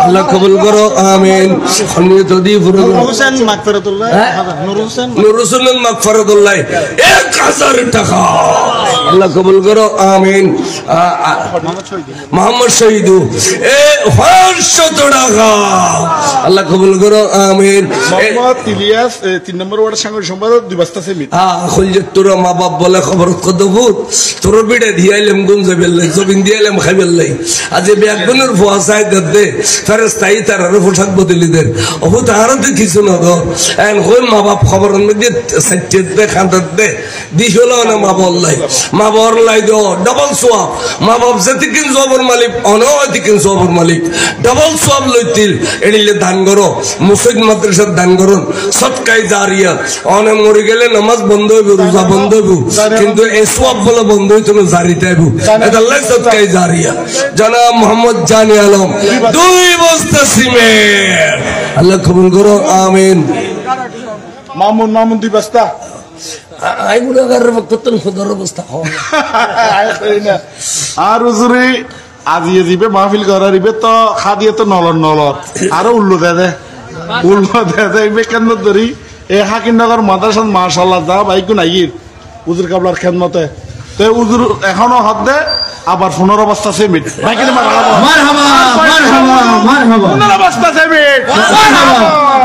আল্লাহ কবুল করো, আমিন। খন্নিত দিয়ে পুরো করো। হোসেন মাগফিরাতুল্লাহ নূর হোসেন মাগফিরাতুল্লাহ 1000 টাকা। আল্লাহ কবুল করো, আমিন। মোহাম্মদ শহীদু 500 টাকা। আল্লাহ কবুল করো, আমিন। মোহাম্মদ ইলিয়াস 3 নম্বর ওয়ার্ড সাংগঠনিক সম্পাদক 2 বস্তা সিমেন্ট। খুলজের তোর মা বাপ বলে খবর কত ভূত তোর বিড়ে দিয়াইলাম গুম যাবেলাই জবিন দিয়াইলাম খাইবেলাই আজ ব্যাগুনের ভুয়া চাই দে ফেরেস্তাই তার পোশাক বদলিদের অহু তাহারতে কিছু না গো এন কই মা বাপ খবরের মধ্যে সাইটে দে খান্দাত দে দিস হলো না মা বললাই মা বললাই দো ডাবল সোয়াব মা বাপ যেতে কিন জবর মালিক অনতি কিন জবর মালিক ডাবল সোয়াব লইতিল এডিলে দান করো মুসজিদ মাদ্রাসার দান করুন সদকায়ে জারিয়া অনে মরে গেলে নামাজ বন্ধ হইব রোজা বন্ধ হইব কিন্তু এই সোয়াব বলে বন্ধ হইতো না জারিতে হইব এটা আল্লাহ সদকায়ে জারিয়া জনাব মোহাম্মদ জানি আলম 2 বস্তা সিমেন্ট আল্লাহ কবুল করো আমিন মামুন 2 বস্তা আই গুনাহগারের বক্তব্য খোদার অবস্থা আর হুজুরি আজিয়ে দিবে মাহফিল করারিবে তো খাদিয়ে তো নলর আরো উল্লু দে কেন ধরি এই হাকিমনগর মাদ্রাসাত মাশাআল্লাহ যা বাইকু নাইর হুজুর কাবলার খেদমতে তো হুজুর এখনো হাত দে আবার 15 বস্তা সিমেন্ট বাইকের মারহাবা 15 বস্তা সিমেন্ট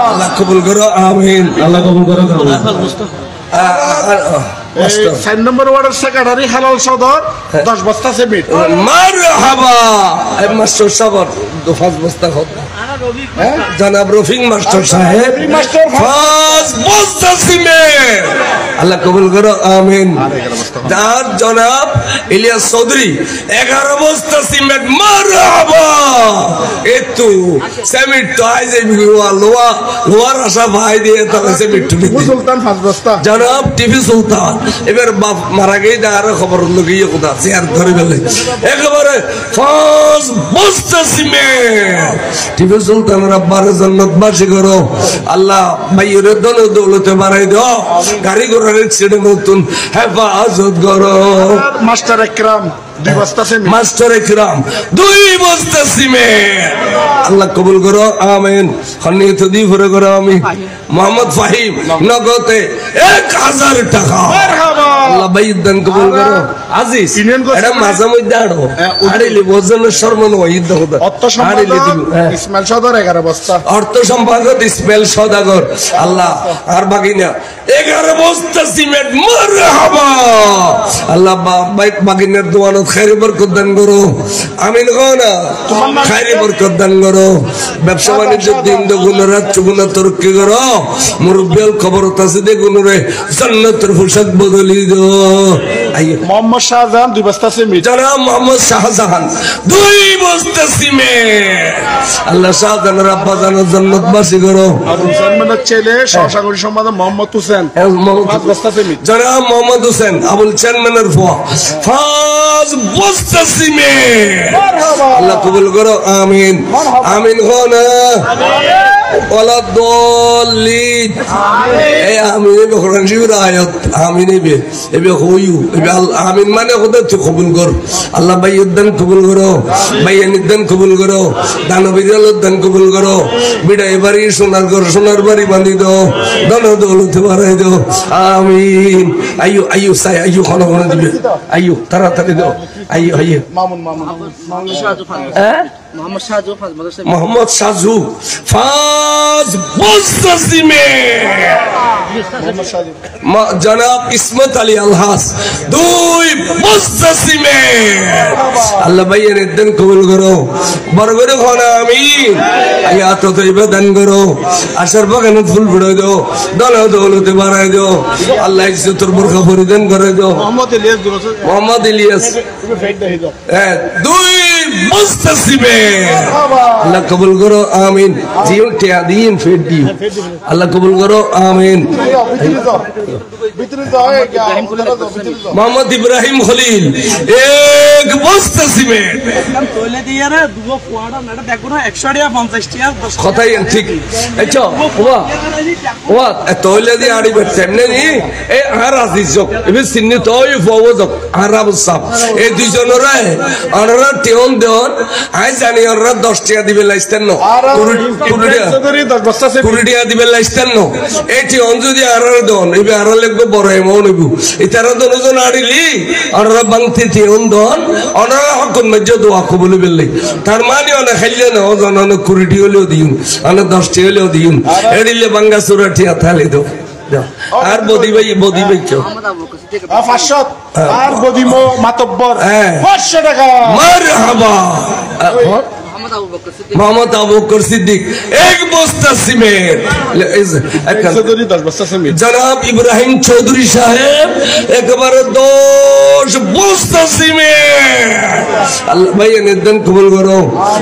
আল্লাহ কবুল করো আমিন আল্লাহ কবুল করো 4 নম্বর ওয়ার্ডের সেক্রেটারি হালাল সদর 10 বস্তা সিমেন্ট মারহাবা এই মাস্টার সাহেব 5 বস্তা খোদা জনাব রফিক মাস্টার সাহেব 5 বস্তা সিমেন্ট আল্লাহ কবুল করো আমিন আর জনাব ইলিয়াস চৌধুরী 11 বস্তা সিমেন্ট মারহাবা এতো সিমেন্ট তো আইজে লোয়ার আশা ভাই দিয়ে তাহলে সিমেন্ট সুলতান 5 বস্তা জনাব টিভি সুলতান এবার বাপ মারা গিয়ে আর খবর লগিয়ে কোথা চেয়ার ধরে ফেলে একেবারে 5 বস্তা সিমেন্ট টিভি সুলতান রব্বার জান্নাতবাসী করো আল্লাহ ভাইয়ের দৌলতে বাড়াই দাও গাড়ি ঘোড়ার অ্যাক্সিডেন্ট নতুন হেফাজত করো মাস্টার একরাম দুই বস্তা সিমেন্ট মাস্টার ইকরাম 2 বস্তা সিমেন্ট আল্লাহ কবুল করো আমিন খনিয়ত দি ভরে করো আমি মোহাম্মদ ফাহিম নগদে 1000 টাকা মারহাবা আল্লাহ বাইদ দান কবুল করো আজিজ এটা মাঝে মধ্যে আড়ো আড়িলি ওজনের শর্মন ওইদ দাও অর্থ সম্পাদক ইসমাইল সদর 11 বস্তা অর্থ সম্পাদক ইসমাইল সদাগর আল্লাহ আর বাগিনা 11 বস্তা সিমেন্ট মারহাবা আল্লাহ বাগিনার দোয়ানত খাইর বরকত দান করো আমিন গনা খাইর বরকত দান করো ব্যবসা বাণিজ্য দিন দুগুণ রাত চুগুণ তরক্কি করো মুরব্বিল খবর আছে দে গুণরে জান্নাতের পোশাক বদলি দো মোহাম্মদ শাহজাহান 2 বস্তা সিমেন্ট যারা মোহাম্মদ শাহজাহান 2 বস্তা সিমেন্ট আল্লাহ শাহজাহানের আব্বা জানার জান্নাতবাসী করো আবুল চেয়ারম্যানের ছেলে সহসাগরী সম্পাদক মোহাম্মদ হোসেন 5 বস্তা সিমেন্ট যারা মোহাম্মদ হোসেন আবুল চেয়ারম্যানের ফুয়া 5 বস্তা সিমেন্ট আল্লাহ কবুল করো আমিন আমিন হোনা ওয়ালা দল্লিন এই আমিন কোরআন শরীফের আয়াত আমিন এবে হইউ এবে আমিন মানে খোদা তুই কবুল কর আল্লাহ বাইয়ের দান কবুল করো বাইয়ানির দান কবুল করো দানবীরের দান কবুল করো বিদায় বাড়ি সোনার বাড়ি বাঁধি দাও ধন দৌলতে বাড়াই দাও আমিন আইয়ু আইয়ু সাই আইয়ু খানা দিবে আইয়ু তাড়াতাড়ি দাও আইয়ু আইয়ু মোহাম্মদ সাজু 5 বস্তা সিমেন্ট জনাব ইসমত আলী আলহাস 2 বস্তা সিমেন্ট আল্লাহ ভাইয়ের দান কবুল করো বড় করে খানা আমিন আয়াত তৈবা দান করো আশার বাগানে ফুল ফুটাই দাও দল দৌলতে বাড়াই দাও আল্লাহ ইজ্জতের বোরখা পরিধান করে দাও মোহাম্মদ ইলিয়াস 2 বস্তা সিমেন্ট আল্লাহ কবুল করো আমিন জিও টিয়া দিন ফেট দিও আল্লাহ কবুল করো আমিন মোহাম্মদ ইব্রাহিম খলিল 1 বস্তা সিমেন্ট কথাই ঠিক আচ্ছা ওয়া তৈলে দিয়ে আড়ি বেটে এমনি নি এই আর আজিজ এবে সিন্নি তই ফওজক আর আবসাব এই দুইজনরে আনরা টিউন দেন আই জানি ওরা 10 টাকা দিবে লাইস্তেন ন কুড়ি টাকা দিবে লাইস্তেন ন এটি অঞ্জুদি আর দন এবে আর লাগবে বড় এমন হইব এটারা দুজন আড়িলি আনরা বাংতি টিউন দন আনরা হকুন মজ্জা দোয়া কবুল বিল্লাহ তার মানে অনেক খাইলে না ও জন অনেক কুড়ি টাকা হলেও দিন অনেক 10 টাকা হলেও দিন এড়িলে বাঙ্গা সুরা টিয়া থালি দাও আর বদি ভাই চো 500 আর বদিমো মাতব্বর 500 টাকা মারহাবা মোহাম্মদ আবু বকর সিদ্দিক 1 বস্তা সিমেন্ট জনাব ইব্রাহিম চৌধুরী সাহেব একবারে 10 বস্তা সিমেন্ট আল্লাহ ভাই নিদান কবুল করো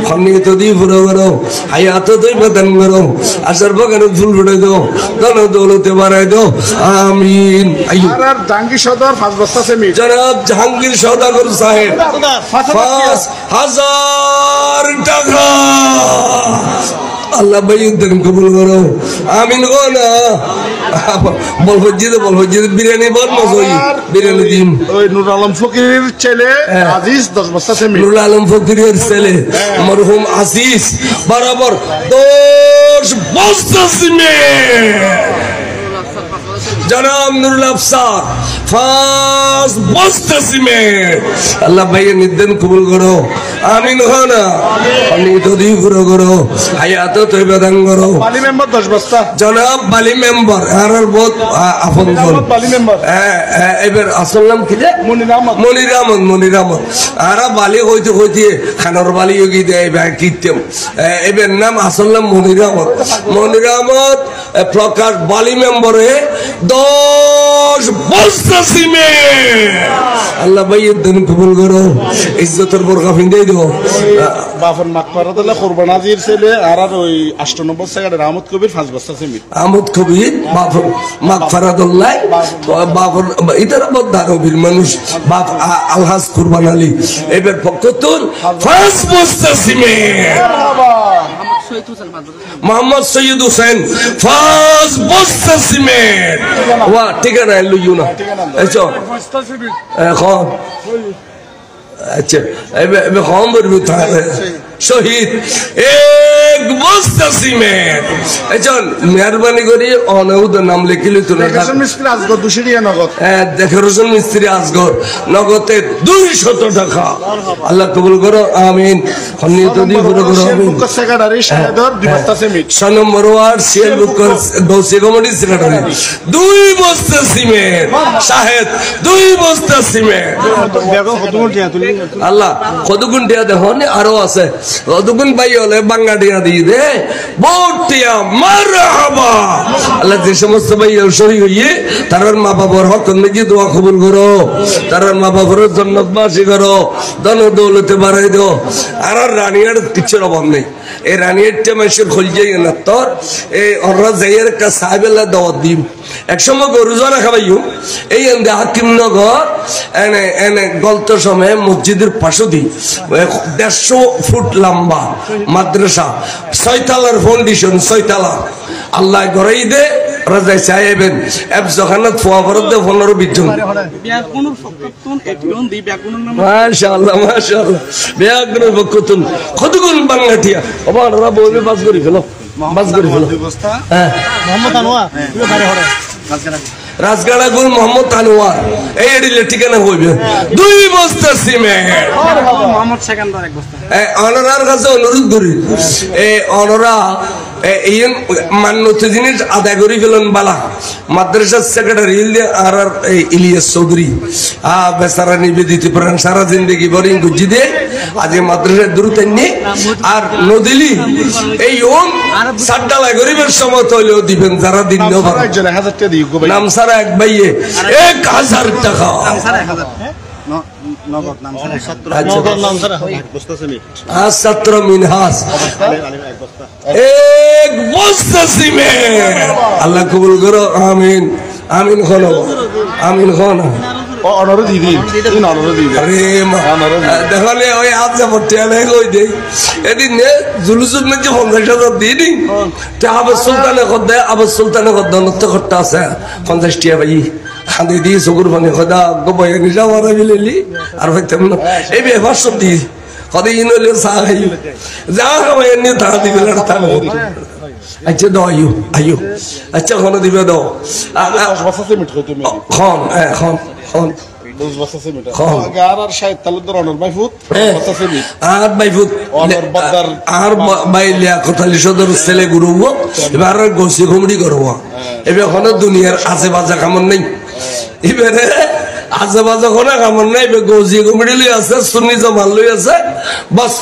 খনিয়ত দি পুরো করো হায়াত তৈবা দান করো আশার বাগানে ফুল ফুটাই দাও ধন দৌলতে বাড়াই দাও আমিন আর জাহাঙ্গীর সদর 5 বস্তা সিমেন্ট জনাব জাহাঙ্গীর সওদাগর সাহেব 5000 টাকা আল্লাহ ভাইয়ের দান কবুল করো আমিন গো না বল হজ্জিদ বিরিয়ানি বল মজই বিরিয়ানি দিন ওই নূর আলম ফকিরের ছেলে আজিজ 10 বস্তা সিমেন্ট নূর আলম ফকিরের ছেলে মরহুম আজিজ বরাবর 10 বস্তা সিমেন্ট জনাব নুরুল আফসার 5 বস্তা সিমেন্ট আল্লাহ ভাইয়ের নিদান কবুল করো আমিন হোনা আমি তো দি পুরো করো হায়াত তৈবা দান করো বালি মেম্বার 10 বস্তা জনাব বালি মেম্বার আর বহুত আপন বালি মেম্বার এবার আসল নাম কি যে মনির আহমদ আর বালি হইতে খানর বালি গি দেয় ভাই কিতেম এবার নাম আসল নাম মনির আহমদ প্রকার বালি মেম্বারে 10 বস্তা সিমেন্ট আল্লাহ ভাইয়ের দান কবুল করো ইজ্জতের বোরকা ফিন্দাই দাও বাফর মাকফারাত আল্লাহ কুরবান আজির ছেলে আর ওই 98 সেকেন্ডের আহমদ কবির 5 বস্তা সিমেন্ট আহমদ কবির বাফর মাকফারাত আল্লাহ বাফর ইতার বদারবির মানুষ বাপ আলহাজ কুরবান আলী এবার পক্ষতুন 5 বস্তা সিমেন্ট মোহাম্মদ সৈয়দ হোসেন 5 বস্তা সিমেন্ট ওয়া ঠিকানা লইও না আচ্ছা এখন আচ্ছা এবে কম বলবি তাহলে শহীদ এক বস্তা সিমেন্ট আচ্ছা মেহরবানি করি অনেক নাম লিখিলি তো ডেকোরেশন মিস্ত্রি আজগর 200 টাকা নগদ ডেকোরেশন মিস্ত্রি আজগর নগদে 200 টাকা আল্লাহ কবুল করো আমিন খনিত দি পুরো করো আমিন সেক্রেটারি শাহেদর 2 বস্তা সিমেন্ট 6 নম্বর ওয়ার্ড সিএল বুকর গৌসি কমিটি সেক্রেটারি 2 বস্তা সিমেন্ট শাহেদ 2 বস্তা সিমেন্ট আল্লাহ কতগুণ টিয়া দেখো আরো আছে কতগুণ ভাই হলে বাংলা টিয়া দিয়ে দে বহুত টিয়া মারহাবা আল্লাহ যে সমস্ত ভাই শরীর হইয়ে তার মা বাবার হক মেজি দোয়া কবুল করো তার মা বাবার জান্নাতবাসী করো ধন দৌলতে বাড়াই দাও আর রানিয়ার কিছুর অভাব নেই এই রানিয়ারটা মানুষের খোঁজে না তোর এই অনরা যাইয়ের একটা সাহেবেলা দাওয়াত দিম একসময় গরু জোয়ানা খাবাইও এই হাকিমনগর এনে এনে গল্প সময় মসজিদের পাশে দি 150 ফুট লম্বা মাদ্রাসা 6 তলার ফাউন্ডেশন 6 তলা আল্লাহ গড়াই দে রাজাই সাহেবেন এবজখানাত ফোয়া ফরদ 15-20 জন মাশাআল্লাহ মাশাআল্লাহ বেয়াগুনের বকতুন কতগুণ বাংলাটিয়া ওবার ওরা বলবে বাস করি ফেলো বাস করি ফেলো হ্যাঁ মোহাম্মদ আনোয়ার তুমি বাইরে হড়ে রাজগাড়া গুল মোহাম্মদ আনোয়ার এই এডিলে ঠিকানা হইবে 2 বস্তা সিমেন্ট মোহাম্মদ সেকেন্দার 1 বস্তা অনরার কাছে অনুরোধ করি এই অনরা এই মান্যত জিনিস আদায় করি ফেলেন বালা মাদ্রাসার সেক্রেটারি আর ইলিয়াস চৌধুরী বেচারা নিবেদিত প্রাণ সারা জিন্দগি বোরিং গুজি দে আজ মাদ্রাসায় দূর তেমনি আর নদিলি এই সাতডালা গরিবের সময় হইলেও দিবেন যারা দিন নাম সারা এক ভাইয়ে 1000 টাকা ছাত্র মিনহাস 1 বস্তা সিমেন্ট আল্লাহ কবুল করো আমিন আমিন খনো আমিন খনো অনর দিদি আরে দেখলে ওই আজ পটিয়ালে কই দেই এদিন জুলুসুর মধ্যে 50,000 দিই নি তে আবার সুলতানে কত আবার সুলতানে কত নত করতে আছে 50 টিয়া ভাই খাদি দি সুগুর বানি খোদা গবয় নিজা মারা বিলেলি আর হইতাম না এই ব্যবহার সব দি কদি ইনলে সাহাই যা হয় নি তা দিবে লড়তা না আচ্ছা দাও আয়ু আচ্ছা কোন দিবে দাও 10 বছর সিমেন্ট কই তুমি খন খন খন 10 বছর সিমেন্ট আগার আর শায়দ তালুদ্দার অনর মাইফুত 10 বছর সিমেন্ট আর মাইফুত অনর বদার আর বাইলিয়া কোথালি সদর ছেলে গুরুব এবার গোসি ঘুমড়ি করব এবে কোন দুনিয়ার আশেপাশে কামন নেই এবারে আশেপাশে কোনো কামন নাই গোসি ঘুমড়ি লই আছে সুন্নি জামাল লই আছে বাস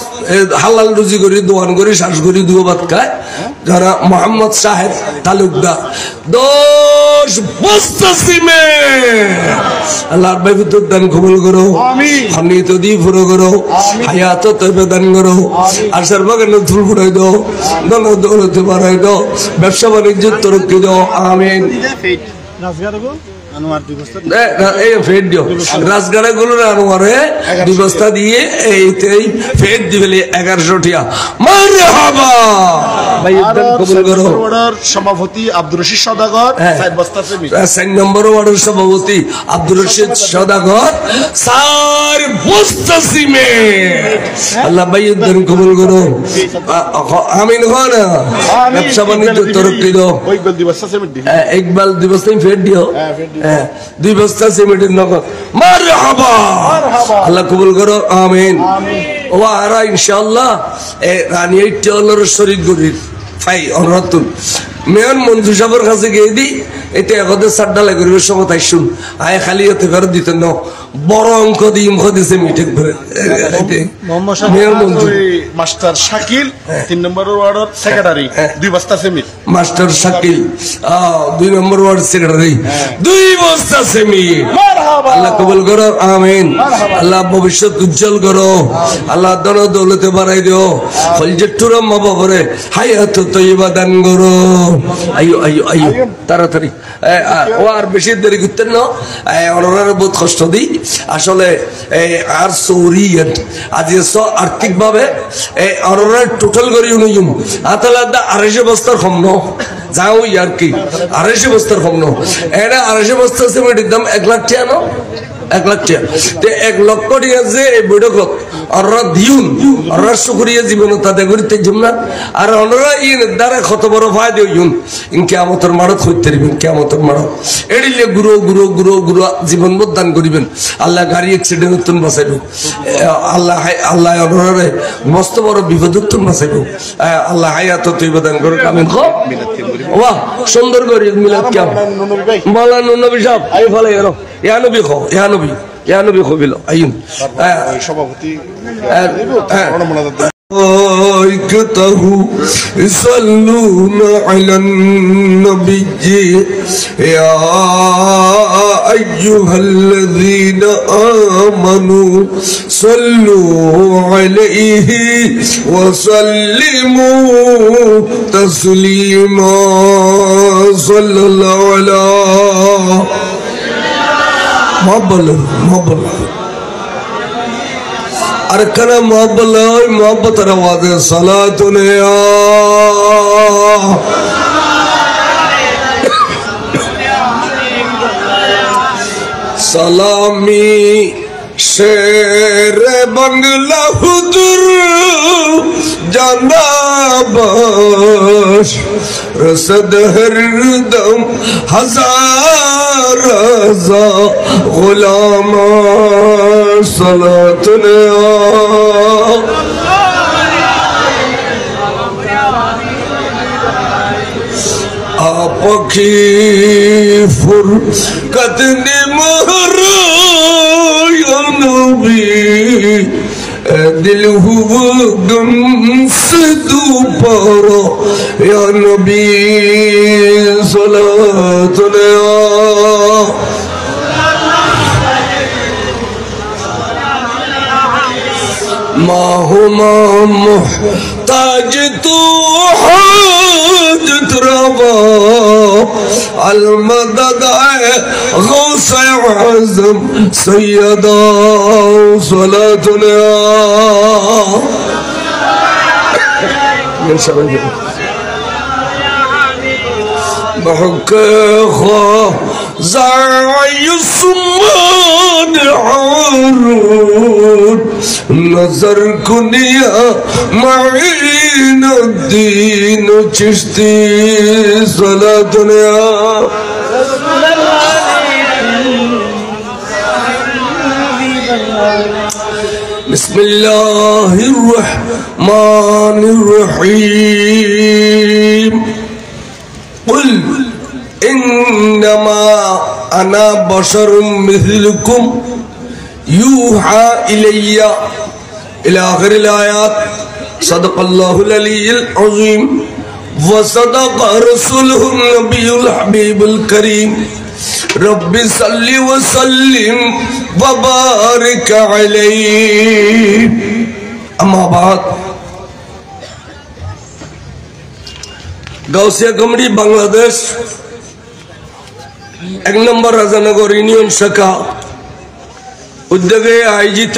হালাল রুজি করি দোয়ান করি শ্বাস করি দুও ভাত খায় যারা মোহাম্মদ সাহেব তালুকদার 10 বস্তা সিমেন্ট আল্লাহর বাইবুত দান কবুল করো আমিন খনিত দি পুরো করো হায়াত তৈবে দান করো আশার বাগানে ফুল ফুটাই দাও দন দৌলতে বাড়াই দাও ব্যবসা বাণিজ্য তরক্কি দাও আমিন রাজগাড়া গুলো আনোয়ারে 2 বস্তা দিয়ে এইতেই ফেট দিবেলি 1100 টিয়া মারহাবা ভাই দান কবুল করো সভাপতি আব্দুর রশিদ সওদাগর 4 বস্তা সিমেন্ট 4 নম্বর ওয়ার্ডের সভাপতি আব্দুর রশিদ সওদাগর 4 বস্তা সিমেন্ট আল্লাহ ভাই দান কবুল করো আমিন খানা ব্যবসা বাণিজ্য তরক্কি দাও ইকবাল 2 বস্তা সিমেন্ট দিও ইকবাল 2 বস্তা ফেট দিও 2 বস্তা সিমেন্টের নগদ মারহাবা আল্লাহ কবুল করো আমিন ও আর ইনশাআল্লাহ রানী এইটার শরীর গরিব ফাই অনরাতুন মেয়র মঞ্জু সাহেবের কাছে গিয়ে দি এটা একদের সাড্ডালাই গরিবের সময় তাই শুন আয় খালি হতে ফেরত দিত না বড় অঙ্ক দিয়ে মুখ দিয়েছে মিঠে করে মেয়র মঞ্জু মাস্টার শাকিল 3 নম্বর ওয়ার্ডের সেক্রেটারি 2 বস্তা সিমেন্ট মাস্টার শাকিল 2 নম্বর ওয়ার্ড সেক্রেটারি 2 বস্তা সিমেন্ট মারহাবা আল্লাহ কবুল করো আমিন আল্লাহ ভবিষ্যৎ উজ্জ্বল করো আল্লাহ দন দৌলতে বাড়াই দিও খলজেটুরা মা বাবারে হায়াত তৈবা দান করো আয়ু আয়ু আয়ু তাড়াতাড়ি ও আর বেশি দেরি করতেন না ওনারা বহুত কষ্ট দিই আসলে আর সৌরিয়ান আজ আর্থিক ভাবে ওনারা টোটাল করি উনিয়ম আতালাদা 250 বস্তার কম ন যাও আর কি 250 বস্তার কম ন এটা 250 বস্তা সিমেন্টের দাম 1 লাখ টাকা ন 1 লাখ টাকা তে 1 লক্ষ টাকা যে এই বৈঠকত অররা দিউন অররা শুকরিয়া জীবন তাতে করিতে জমনা আর অনরা ইন দ্বারা কত বড় ফায়দা হইউন ইন কিয়ামতের মারত হইতে দিবেন কিয়ামতের মারত এডিলে গুরু গুরু গুরু গুরু জীবন বদান করিবেন আল্লাহ গাড়ি অ্যাক্সিডেন্ট তুন বাঁচাইব আল্লাহ আল্লাহ অনরারে মস্ত বড় বিপদ তুন বাঁচাইব আল্লাহ হায়াত তৈবা দান করুক আমিন খ ওয়া সুন্দর করে মিলাদ কিয়াম মাওলানা নবী সাহেব আই ফলে এরো ইয়া নবী খো ইয়া নবী খবিল আইন সভাপতি ملائكته يصلون على النبي يا أيها الذين آمنوا صلوا عليه وسلموا تسليما صلى الله على ما بلغ अरकना मोहब्बत रवाद सलातुने सलामी शेर बंगला हुजूर जनाबश रसद हरदम हजार गुलाम सलातुने आपकी फुरकत ने महरा या नबी दिल हुआ गम से दोबारा या नबी सलातुने माहुमा मुहताज तू हाजत रवा अलमदद गौस आज़म सैयदा सलातुना महक खा ज़ायुस्मान हारून नजर कुनिया माइन दीन चिश्ती सलातुना बिस्मिल्लाहिर्रहमानिर्रहीम कुल इन्नमा अना बशरुम मिस्लुकुम यूहा इलैया इला आखिरिल आयात सदक़ल्लाहुल अलीयुल अज़ीम व सदक़ रसूलुहुन नबियुल हबीबुल करीम रब्बि सल्लि व सल्लिम व बारिक अलैहि अम्मा बाद गाउसिया कमिटी बांग्लादेश 1 নম্বর রাজানগর ইউনিয়ন শাখা উদ্যোগে আয়োজিত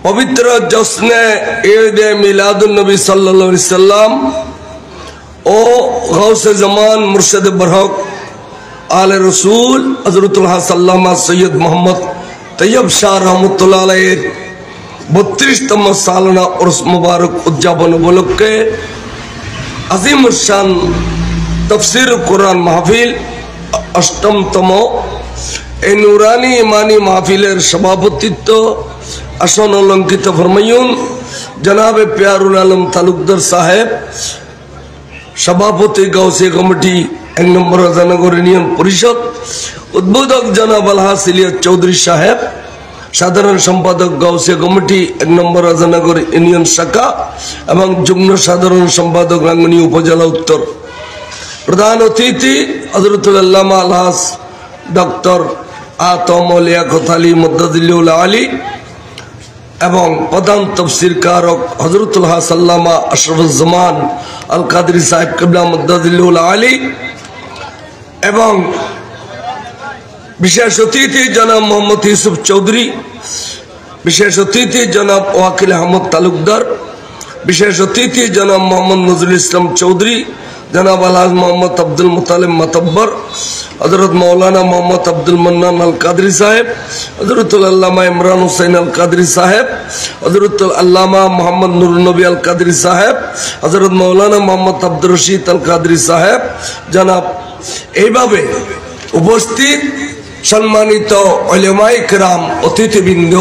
পবিত্র জশ্নে ঈদে মিলাদুন নবী সাল্লাল্লাহু আলাইহি সাল্লাম ও গাউসে জামান মুর্শিদ বরহক আলে রসুল হযরতুল হাসাল্লামা সৈয়দ মোহাম্মদ তৈয়ব শাহ রহমতুল্লাহ আলাইহির 32তম সালানা উরস মুবারক উদযাপন উপলক্ষে আজিম শান तफसीर कुरान महफिल अष्टमतम এই নুরানি ইমানি মাহফিলের সভাপতিত্ব আসন অলঙ্কিত ফরমাইউন জনাবে পিয়ারুল আলম তালুকদার সাহেব সভাপতি গাউসিয়া কমিটি 1 নম্বর রাজানগর ইউনিয়ন পরিষদ উদ্বোধক জনাব আলহাস ইলিয়াস চৌধুরী সাহেব সাধারণ সম্পাদক গাউসিয়া কমিটি 1 নম্বর রাজানগর ইউনিয়ন শাখা এবং যুগ্ম সাধারণ সম্পাদক রাঙ্গুনি উপজেলা উত্তর प्रधान अतिथि हजरतुल अल्लामा अलहास डॉक्टर आतम लियाकत अली मुद्ददिल्लुल आली एवं प्रधान तफसीरकारक हजरतुल हासल्लामा अशरफुज्जमान अल कादरी साहिब किबला मुद्ददिल्लुल आली एवं विशेष अतिथि जनाब मोहम्मद यूसुफ चौधरी विशेष अतिथि जनाब वाकिल अहमद तालुकदार विशेष अतिथि जनाब मोहम्मद नजरुल इस्लाम चौधरी जनाब अलहाज मोहम्मद अब्दुल मुतालिब मतब्बर हजरत मौलाना मोहम्मद अब्दुल मन्नान अल कादरी साहेब, हजरतुल अल्लामा इमरान हुसैन अल कादरी साहेब, हजरतुल अल्लामा मोहम्मद नूर नबी अल कादरी साहेब, हजरत मौलाना मोहम्मद अब्दुल रशीद अल कादरी साहेब जनाब এইভাবে উপস্থিত সম্মানিত উলামায়ে কেরাম, অতিথিবৃন্দ,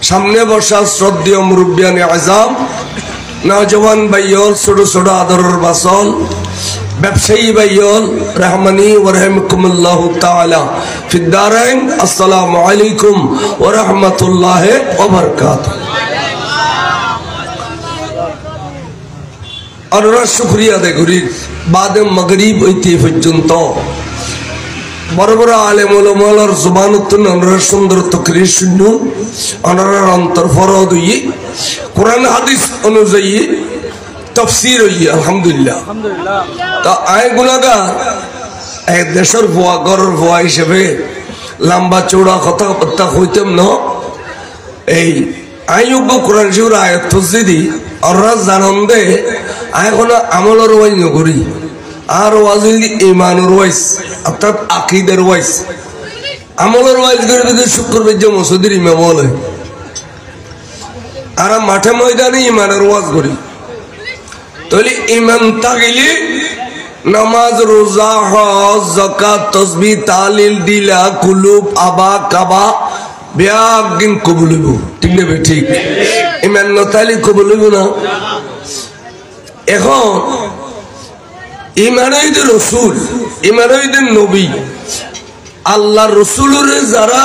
সামনে বসা শ্রদ্ধেয় মুরব্বিয়ানে আযম, নওজওয়ান ভাইয়ল, ছোট ছোট আদরের বাসল, ব্যবসায়ী ভাইয়ল, রহমানি ওয়া রাহমাকুমুল্লাহু তাআলা ফিদ দারাইন, আসসালামু আলাইকুম ওয়া রাহমাতুল্লাহি ওয়া বারাকাতুহু। আমরা শুকরিয়া আদায় করি বাদে মাগরিব হইতে পর্যন্ত বড় বড় আলেম ওলামার জবান উত্তর আমরা সুন্দর তকরির শুনুন, আমরা অন্তর ফরদ হই, কোরআন হাদিস অনুযায়ী তাফসীর হই। আলহামদুলিল্লাহ। তা আয় গুনাহগার এক দেশের ভুয়া গরের ভুয়া হিসেবে লম্বা চৌড়া কথা হইতাম না। এই আয়োগ্য কোরআন শিউর আয়াত তসজিদি আমরা জানান দে আয় কোনো আমলের ওয়াইজ নকরি, আর ওয়াজ হইলি ইমানের ওয়াইজ, অর্থাৎ আকীদার ওয়াইজ। আমলের ওয়াইজ করে যদি শুক্রবার যে মসজিদের ইমাম বলে, আর মাঠে ময়দানে ইমানের ওয়াজ করি, তাহলে ইমান থাকলে নামাজ, রোজা, হজ, যাকাত, তাসবিহ, তাহলিল, দিলা, কুলুব, আবা, কাবা বেয়াগিন কবুল হইব। ঠিক না? ঠিক। ইমান নতালি কবুল হইব না। এখন ইমান হইতে রসুল, ইমান হইতে নবী, আল্লাহ রসুলের যারা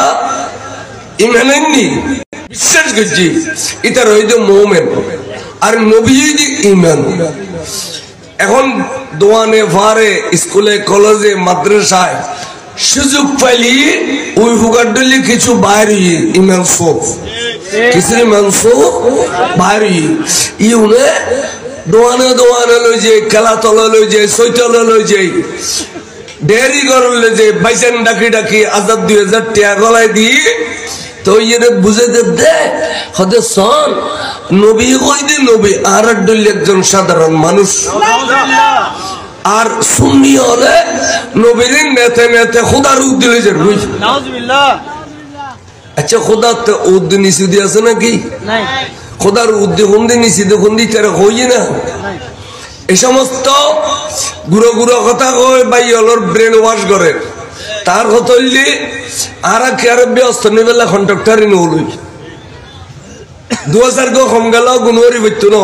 ইমান আননি বিশ্বাস করছি, এটা হইতে মুমিন, আর নবী হইতে ইমান। এখন দোয়ানে ফারে, স্কুলে, কলেজে, মাদ্রাসায় সুযোগ পাইলি ওই ফুকার ডলি কিছু বাইরে ইমান সব কিছু ইমান সব বাইরে ইউনে দোয়ানে দোয়ানে লই যে, খেলা তলা লই যে, সৈতলা লই যে, ডেয়ারি করলে যে বাইসেন ডাকি ডাকি আজাদ 2000 টাকা গলায় দিয়ে তো ইয়ে বুঝে দে হতে সন নবী কই দি নবী, আর ডলি একজন সাধারণ মানুষ। আর সুন্নি হলে নবীর নেতে নেতে খোদার উদ্দিন হয়েছে। আচ্ছা, খোদার তো উদ্দিন নিষিদ্ধ আছে নাকি? খোদার উদ্দিন হুন্দি নিষিদ্ধ হুন্দি তারা হই না। এই সমস্ত গুড়ো গুড়ো কথা কয় বাই অলর ব্রেন ওয়াশ করে, তার কথা হইলে আর কি আর ব্যস্ত নেবেলা কন্ট্রাক্টারই নলই 2000 গো কম গেল গুণরি বইতো না,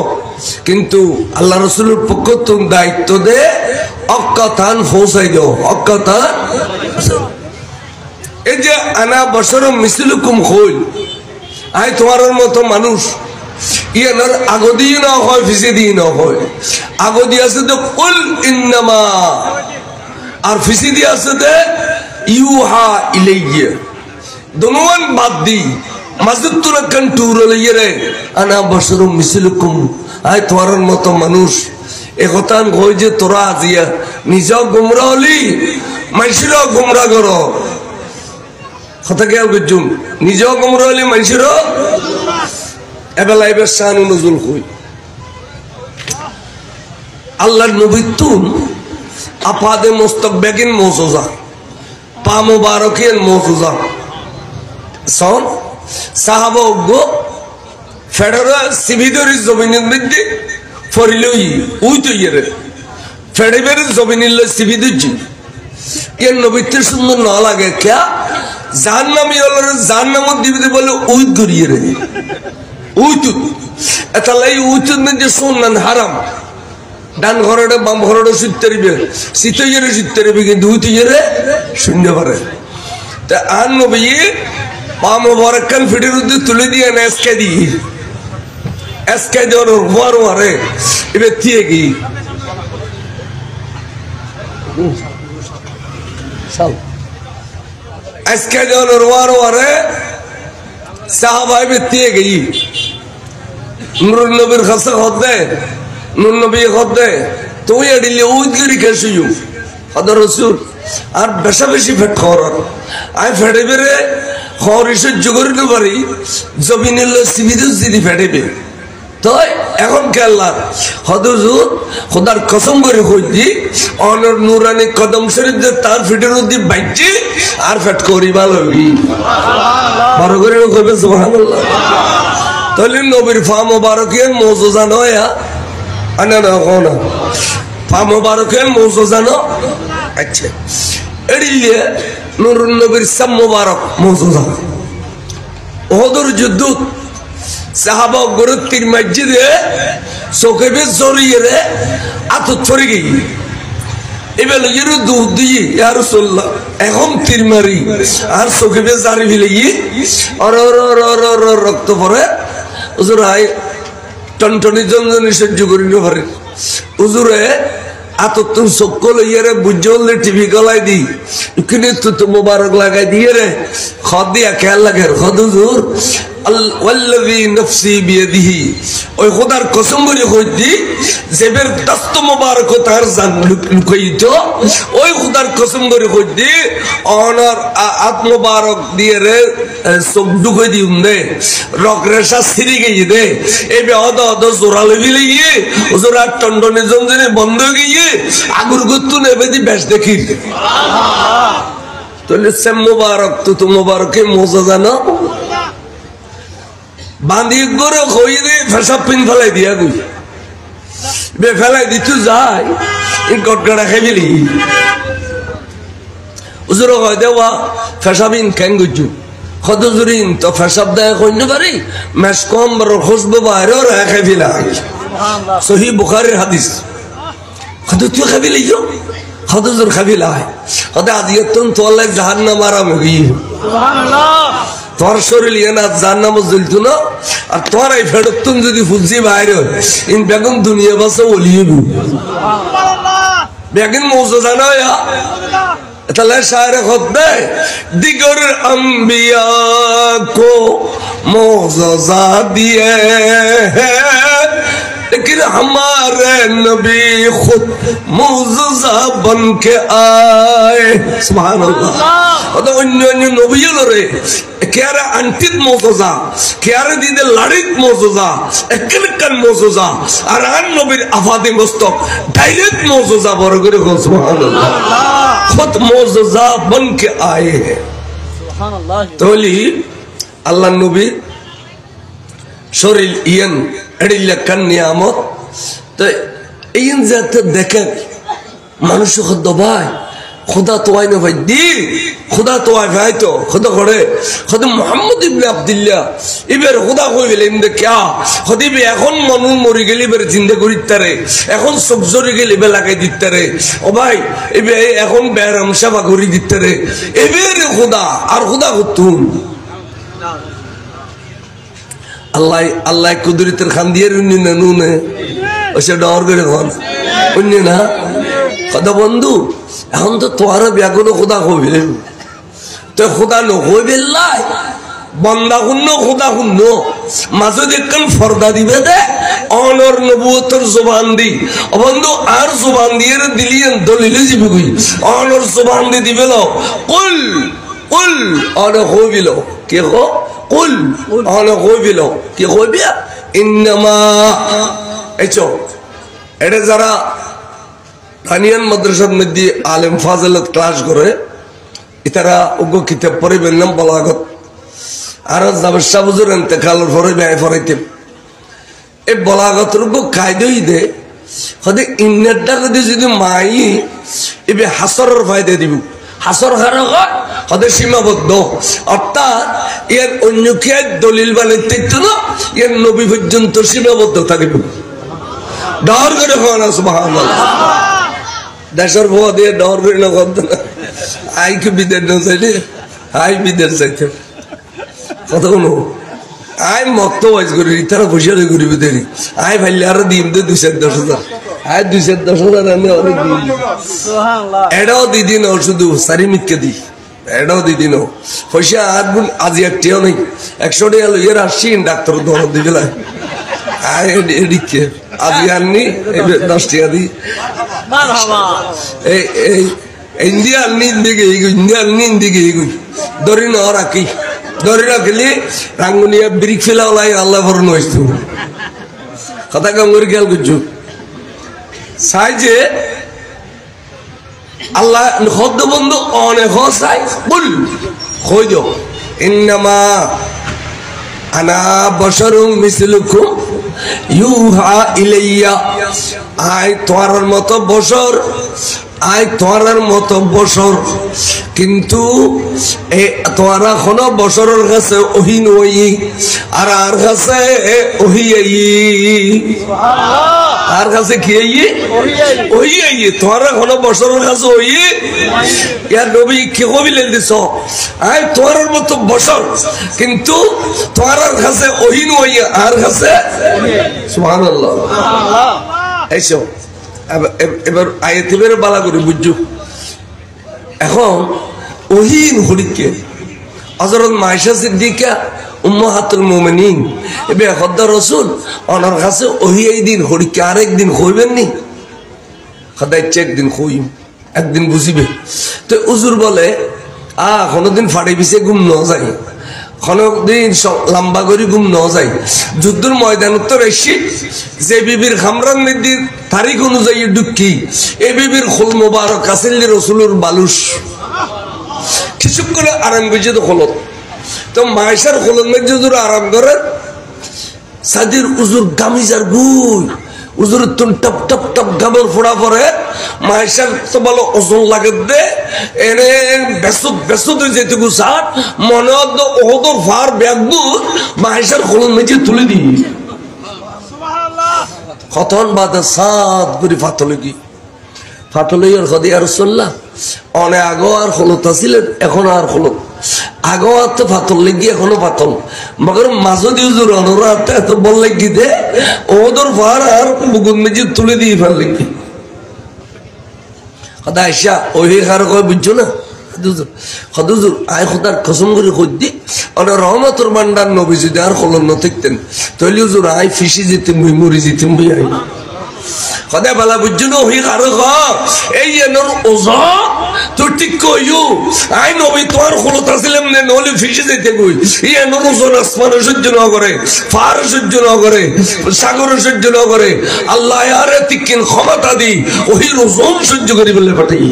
কিন্তু আল্লাহ রসুলের পক্ষ তুমি দায়িত্ব দে অক্কাতান পৌঁছাই দাও, অক্কাতান। এই যে আনা বছর মিসলুকুম হইল, আই তোমার মতো মানুষ ইয়ানোর আগদি না হয়, ফিসে দিয়ে না হয়। আগদি আছে তো কুল ইন্নামা, আর ফিসে দিয়ে আছে তো ইউহা ইলাইয়া। দোনোয়ান বাদ দি মাসুদ তুরাকান টুর লইয়ে রে আনা বছর মিসলুকুম, আই তোমার মতো মানুষ। একথা কই যে তোরা আজিয়া নিজেও গুমরা হলি, মানুষেরও গুমরা কর। কথা খেয়াল করছুন, নিজেও গুমরা হলি, মানুষেরও। এবেলা এবার শান নজরুল কই আল্লাহর নবী তুন আপাদে মস্তক বেগিন মৌজুজা, পা মুবারকিন মৌজুজা সন সাহাবা গো ফেডারা সিভিদরি জমিনের মধ্যে ফরিলই উই তো ইরে ফেডেবের জমিনিল সিভিদুজি এর নবীতে সুন্দর না লাগে কে জাহান্নামী হলোর জাহান্নামত দিবে বলে উই গরিয়ে রে উই তো এতালাই উই তো যে সুন্নান হারাম। ডান ঘরটা বাম ঘরটা সুত্তরিবে, শীতইরে সুত্তরিবে, কিন্তু উই তো ইরে শূন্য পারে। তা আর নবী পা মুবারকান ফিটের উদ্দে তুলে দিয়ে না এসকে দিয়ে এসকে দেওয়ার হুয়ার হুয়ারে এবার দিয়ে কি এসকে দেওয়ার হুয়ার হুয়ারে সাহাবা এবার দিয়ে গই নূর নবীর খাসা হদে নূর নবী হদে তুই এডিলে উদ্গিরি খেসিও হদর রসুল আর বেশা বেশি ফেট খাওয়ার আই ফেটে বেড়ে খরিসের জোগরিতে পারি জমিনের সিবিদুস যদি ফেটেবে তো এখন কেল্লার হদুজুর খোদার কসম করে কইছি অনর নুরানি কদম শরীফ যে তার ফিটের উদ্দি বাইছি আর ফেট করি ভালো বড় করে কইবে সুবহানাল্লাহ। তাহলে নবীর ফা মোবারকের মৌজুজা নয় আনা না কোনা ফা মোবারকের মৌজুজা ন আচ্ছা এড়িয়ে নুরুন নবীর সাম মোবারক মৌজুজা ওহদুর যুদ্ধ সাহাবা গুরুত্বের মসজিদে চোখে জড়িয়ে রে আত ছড়ি গেই এবার ইরু দুধ দিয়ে ইয়া রাসূলুল্লাহ এখন তীর মারি আর চোখে জারি ফেলে আর রক্ত পড়ে হুজুর আই টনটনি জনজনি সহ্য করি না পারে হুজুরে আততুন সকল ইয়ারে বুঝলে টিভি গলাই দি কিনে তো মোবারক লাগাই দিয়ে রে খদ দিয়া খেয়াল লাগে খদ হুজুর ওয়াল্লাযী নফসি বিয়াদিহি ওই খোদার কসম করে কইছি জেবের দস্ত মোবারক তার জান লুকাইতো ওই খোদার কসম করে কইছি অনার আত মোবারক দিয়ে রে চোখ ঢুকাই দিউন দে রক রেশা ছিড়ি গিয়ে দে এই বেহদ অদ জোরালে বিলে গিয়ে হুজুর আর টন্ডনে জমজনে বন্ধ গিয়ে আগুর গুত্তু নেবে দি বেশ দেখি তাহলে সে মোবারক তো মোবারকে মজা জানো বাঁধি করে হই রে ফেসা পিন ফেলাই দিয়া গুই বে ফেলাই দিতু যায় গটগড়া খাই ফেলি হুজুর কয় দেওয়া ফেসাবিন কেন গুজু খদুজুরিন তো ফেসাব দেয় কইন পারি মেশ কম বড় খুশবু বাইরে রে খাই ফেলাই সহি বুখারীর হাদিস খদু তুই খাই ফেলি খদুজুর খাই ফেলাই খদে আজিয়তুন তোলে জাহান্নাম আরাম হই সুবহানাল্লাহ তোর শরীর না জান্নাম জ্বলতো না আর তোর এই ফেরতুন যদি ফুজি বাইরে ইন বেগম দুনিয়া বাসা ওলিয়ে বেগম মৌজা জানা তাহলে শায়রে খুদ দে দিগর আম্বিয়া কো মৌজা দিয়ে लेकिन हमारे नबी खुद मुअज्जज़ा बन के आए सुभान अल्लाह तो अन्य नबी रे क्यारा अंतित मुअज्जज़ा क्यारा दीदे लड़ित मुअज्जज़ा एकलकन मुअज्जज़ा और अन नबीर आफादे मुस्तक डायरेक्ट मुअज्जज़ा बरगरे को सुभान अल्लाह खुद मुअज्जज़ा बन के आए हैं सुभान अल्लाह तोली अल्लाह नबी शरीर इयन এড়িলে কান নিয়ামত তো এই যাতে দেখেন মানুষ খোদ ভাই খোদা তোয়াই না ভাই দি খোদা তোয়াই ভাই তো খোদা করে খোদ মোহাম্মদ ইবনে আব্দুল্লাহ এবার খোদা কই গেলে ইমদে কিয়া খদিবে এখন মনু মরি গেলি এবার জিন্দা করিতারে এখন সবজরি গেলি বে লাগাই দিতারে ও ভাই এবে এখন বেরাম সেবা করি দিতারে এবার খোদা আর খোদা কতুন আল্লাহ আল্লাহ কুদরতের খান দিয়ে উনি না নুনে ওসে ডর করে খান উনি না কথা বন্ধু এখন তো তোহারা ব্যাগুলো খোদা কইবে তো খোদা নকইবে লাই বন্দা শুন্য খোদা শুন্য মাঝে দেখেন ফর্দা দিবে দে অনর নবুয়তের জবান দি বন্ধু আর জবান দিয়ে দিলিয়েন দলিলে যাবে কই অনর জবান দি দিবে লো কুল কুল অন কইবিল কে কো قل انا قوبيلو কি কইবে ইনমা এচো এটা যারা দানিয়ান মাদ্রাসার মধ্যে আলেম ফাজিলত ক্লাস করে এটারা ওগো কিতাব পড়িবেন নাম বলাগত আর জাবশা হুজুর ইন্তেকালের পরে ব্যয় ফরাইতে এই বলাগতর গো কায়দাই দে খদে ইন্নাটা যদি মাই এবে হাসরের ফায়দা দিব হাসর খারক হদে সীমাবদ্ধ অর্থাৎ এর অন্য কে দলিল বানাইতে না এর নবী পর্যন্ত সীমাবদ্ধ থাকবে ডর করে হওয়া সুবহানাল্লাহ দেশের ভুয়া দিয়ে ডর করে না করতে না আই কি বিদের না চাইলে আই বিদের চাইতে কথা কোনো আই মক্ত ওয়াজ করি তারা বসে করিবে দেরি আই ভাইলে আর দিন দে 210,000 আয় 210,000 আমি অনেক দিন সুবহানাল্লাহ এটাও দিদিন শুধু সারিমিতকে দি এটাও দিদিন পয়সা আর গুণ আজ একটিও নেই 100 টাকা লইয়ে আসছি ডাক্তার ধরে দিবে আয় এদিকে আজ আননি 10 টাকা দি মারহাবা এই ইন্ডিয়ান নিন্দিকে ইন্ডিয়ান দিকে ধরি না রাখি ধরে রাখলি রাঙ্গুনিয়া ব্রিক ফেলাও লাই আল্লাহ ভরণ হইতো কথা গঙ্গর খেয়াল করছো চাই যে আল্লাহ হদ্দ বন্ধু অনেক চাই বল কই দিও ইন্নামা আনা বশরুম মিসলুকুম ইউহা ইলাইয়া আই তোমার মতো বশর আই তোমার মতো বশর কিন্তু তোমারা কোনো বশরের কাছে ওহি নই আর কাছে ওহি আই আর কাছে কি আই ওহি আই তোমারা কোনো বশরের কাছে ওহি ইয়া নবী কি কবিলেন দিছ আই তোমার মতো বশর কিন্তু তোমার কাছে ওহি নই আর কাছে সুবহানাল্লাহ এইসো এবার আয়াতের বালা করে বুঝছো এখন ওহিন হরিকে হযরত মায়েশা সিদ্দিকা উম্মাহাতুল মুমিনিন এবে খোদা রাসূল ওনার কাছে ওহি এই দিন হরিকে আরেকদিন কইবেন নি খোদাই চেক দিন কইম একদিন বুঝিবে তো হুজুর বলে কোনদিন ফাড়ি বিছে ঘুম ন যায় কোনদিন লম্বা করে ঘুম ন যায় যুদ্ধের ময়দান উত্তর এসে যে বিবির খামরান নিদির তারিখ অনুযায়ী ঢুকি এই বিবির খুল মোবারক আসিল রসুলের বালুস কিছু করে আরাম বুঝে তো খোলত তো মায়েশার খোলন মধ্যে যদি আরাম করেন সাদির উজুর গামিজার গুই উজুর তুন টপ টপ টপ গাবর ফোড়া পরে মায়েশার তো বলো ওজন লাগে দে এনে বেসুদ বেসুদ যেটুকু সার মনে হতো ওহদর ফার ব্যাগগুর মায়েশার খোলন মধ্যে তুলে দিই কতন বাদে সাত করে ফাতলকি ফাতলইয়ার খদি আর রাসূলুল্লাহ অনে আগো আর খলত ছিলেন এখন আর খলত আগো আর তো ফাতল লাগি এখনো ফাতল মগর মাসুদি হুজুর অনুরাত এত বল লাগি দে ওদর ফার আর বুগুন মেজি তুলে দিয়ে ফেল লাগি খদা আয়শা ওই কার কই বুঝছো না হুজুর আয় খোদার কসম করে কইদি ওনা রহমতের ভান্ডার নবী যদি আর খলন ন থাকতেন তাহলে হুজুর আয় ফিসি যেতে মরি যেতে বই আই খদা বালা বুঝছো না ওই কার ক এই এনর ওজা তো ঠিক কইও আয় নবী তোমার খলত আসিলাম না নলে ফিসি যেতে কই এই এনর ওজন আসমান সহ্য না করে ফার সহ্য না করে সাগর সহ্য না করে আল্লাহ আরে তিকিন ক্ষমতা দি ওই ওজন সহ্য করি বলে পাঠাই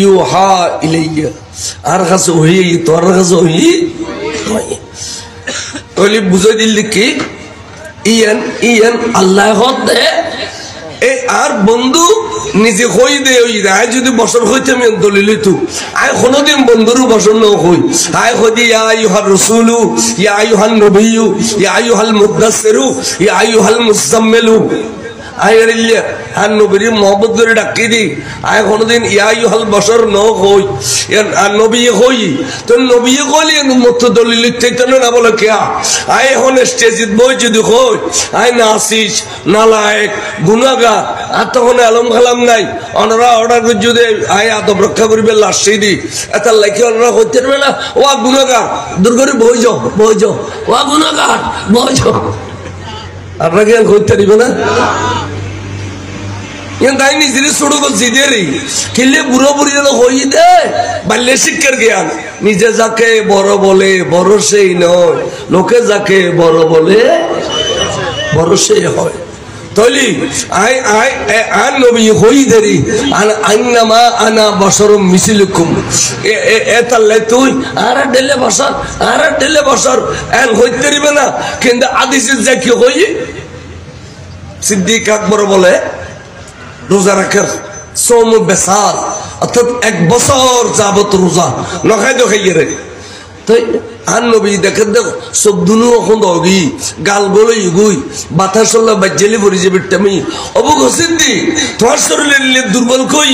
ইউহা ইলাইয়া আর কাছে ওহি তোর কাছে ওহি ওলি বুঝাই দিল কি ইয়ান আল্লাহ হতে এই আর বন্ধু নিজে কই দে ওই আয় যদি বছর হইতে আমি দলিল তো আয় কোনদিন বন্ধুরও বছর ন হই আয় কদি ইয়া আইয়ুহার রাসূলু ইয়া আইয়ুহান নবিয়্যু ইয়া আইয়ুহাল মুদাসসিরু ইয়া আইয়ুহাল মুজাম্মিলু আয় রিল্লা আর নবীর মোহাম্মদ করে ডাকি দি আয় কোনদিন ইয়া আইয়ুহাল বশর ন হই আর নবী হই তো নবী কইলে উম্মত দলিল চাইতো না বলে কে আয় এখন স্টেজিত বই যদি কই আয় নাসিস নালায়েক গুনাহগার আর তখন আলম খালাম নাই ওনারা অর্ডার করে যদি আয় আদব রক্ষা করিবে লাশি দি এত লাইকি ওনারা কইতে পারবে না ও গুনাহগার দূর করে বই যাও ও গুনাহগার বই যাও আপনারা কি কইতে দিবে না তাই নিজের ছোট করছি দেরি খেললে বুড়ো বুড়ি হই দে বাল্যে শিক্ষার জ্ঞান নিজে যাকে বড় বলে বড় সেই নয় লোকে যাকে বড় বলে বড় সেই হয় তলি আই আই আন নবী হই দেরি আন্নামা আনা বশরুম মিসলুকুম এতালে তুই আর ডেলে বছর এন হইতে দিবে না কিন্তু হাদিসে যা কি হই সিদ্দিক আকবর বলে রোজা রাখার সোম বেসাল অর্থাৎ 1 বছর যাবত রোজা নখাই তো খাইয়ে রে তাই আর নবী দেখে দেখো সব দুনু এখন দগি গাল গলো ইগুই বাতাস বাজ্জালি পরি যাবে আমি অবুক হসিদ্দি তোমার শরীরের দুর্বল কই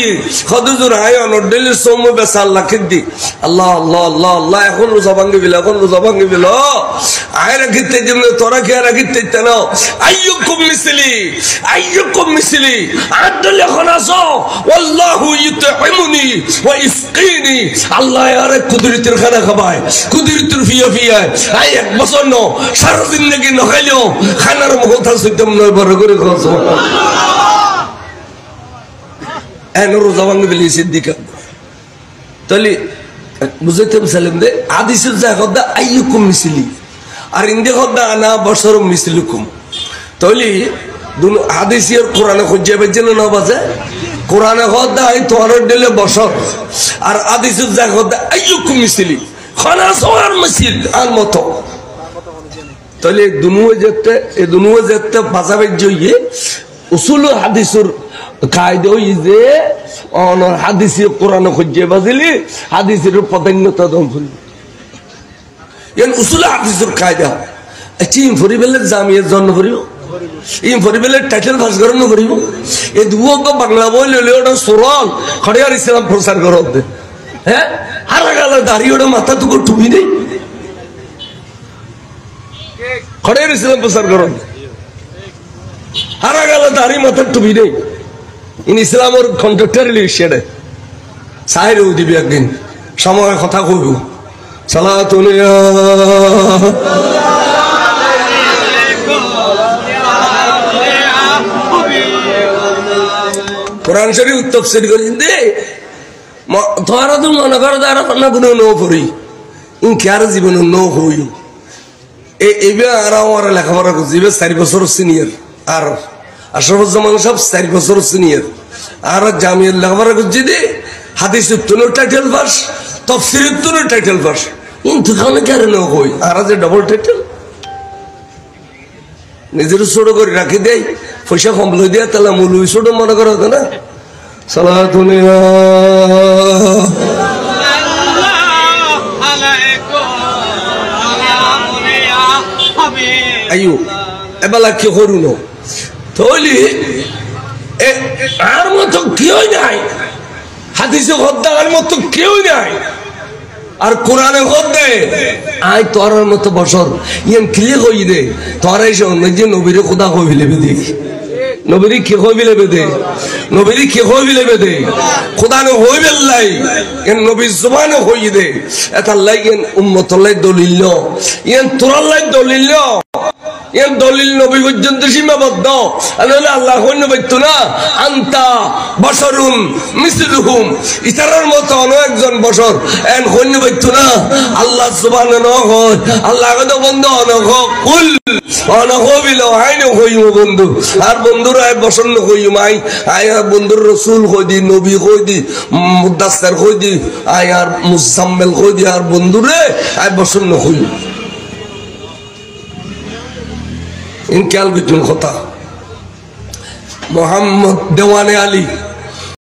খদুজুর আয় অনডেলে সোম বেসাল লাখিন দি আল্লাহ আল্লাহ আল্লাহ আল্লাহ এখন রোজা ভাঙ্গি বিল আয় রাখিতে যেমন তোরা খেয়ে রাখিতে না আইয়ুকুম মিসলি আদল এখন আসো আল্লাহু ইউতইমুনি ওয়া ইসকিনি আল্লাহ আরে কুদরতের খানা খাবায় কুদরতের ফিয়া আই 1 বছর ন সারা জিন্দেগি ন খাইলেও খানার মুখটা সইতাম নয় বড় করে খাওয়া সুবহানাল্লাহ রোজা ভাঙ্গি বিল সিদ্দিক তাহলে বুঝাইতে সালাম দে হাদিসে যা কথা আইয়ুকুম মিসলি আর ইন্দি খদ্দা আনা বছর মিসলুকুম তাহলে হাদিসের কোরআনে খুঁজে পেয়েছিল না বাজে কোরআনে খদ্দা আই তোমার দিলে বছর আর হাদিসের যা খদ্দা আইয়ুকুম মিসলি খানা সবার মিসিল আর মতো তাহলে দুনুয়ে যেতে বাজাবে যে উসুল হাদিসের কায়দা ওই যে হাদিসের কোরআনে খুঁজে বাজিলি হাদিসের প্রাধান্যতা দম ফুলবি উসুল হাদিসের কায়দা চিম ফরি বেলে জামিয়ার জন্ম করিব ইম ফরি বেলে টাইটেল পাস করানো করিব এই দুটো বাংলা বই লইলে ওটা সরল খড়িয়ার ইসলাম প্রচার করত হ্যাঁ হারা গেল দাঁড়িয়ে ওটা মাথা টুকু টুপি নেই খড়িয়ার ইসলাম প্রচার করত হারা গেল দাঁড়িয়ে মাথার টুপি নেই ইন ইসলামের কন্ট্রাক্টর সেটা সাহেব দিবি একদিন সময় কথা কইব সালাতুন কোরআন শরীফ তাফসীর করে দে তোরা তো মনে করো তারা না কোনো নো পড়ি ইন কার জীবন নো হই এইবে আর আমার লেখাপড়া করছি 4 বছর সিনিয়র আর আশরাফুজ্জামান সাহেব 4 বছর সিনিয়র আর জামিয়ার লেখাপড়া করছি দে হাদিসের তুনো টাইটেল পাস তাফসীরের তুনো টাইটেল পাস কিন্তু কারণে কার নো হই আর যে ডাবল টাইটেল নিজের ছোট করে রাখি দেয় পয়সা কম লই দিয়া তাহলে মূল ছোট মনে করা হতো না সালাতুন আইয়ো এবেলা কি করুন তৈলি আর মতো কেউ নাই হাদিসে হদ্দার মতো কেউ নাই আর কোরআনে হদ্দে আই তোর মতো বছর ইয়ান ক্লিয়ার হই দে তোরা এসে অন্য যে নবীরে খোদা কই ফেলেবে দেখি নবীরে কি কই ফেলেবে দে নবীরে কি কই ফেলেবে দে খোদা নে হই বেলাই এন নবী জবানে হই দে এটা লাগেন উম্মতলাই দলিল ইয়ান তোরালাই দলিল ইয়ান দলিল নবী পর্যন্ত সীমাবদ্ধ আল্লাহ আল্লাহ কই নবইতো না আনতা বশরুন মিসলুহুম ইতারার মতো অন্য একজন বশর এন কই নবইতো না আল্লাহ সুবহানাহু হয় আল্লাহ কত বন্ধু অনখ কুল অনখ বিল আইন কইম বন্ধু আর বন্ধুরা বসন কইম আই বন্ধুর রাসূল কই দি নবী কই দি মুদাসসির কই দি আই আর মুজাম্মিল কই দি আর বন্ধুরে আই বসন কইম ইনকাল বিতুল কথা মোহাম্মদ দেওয়ানে আলী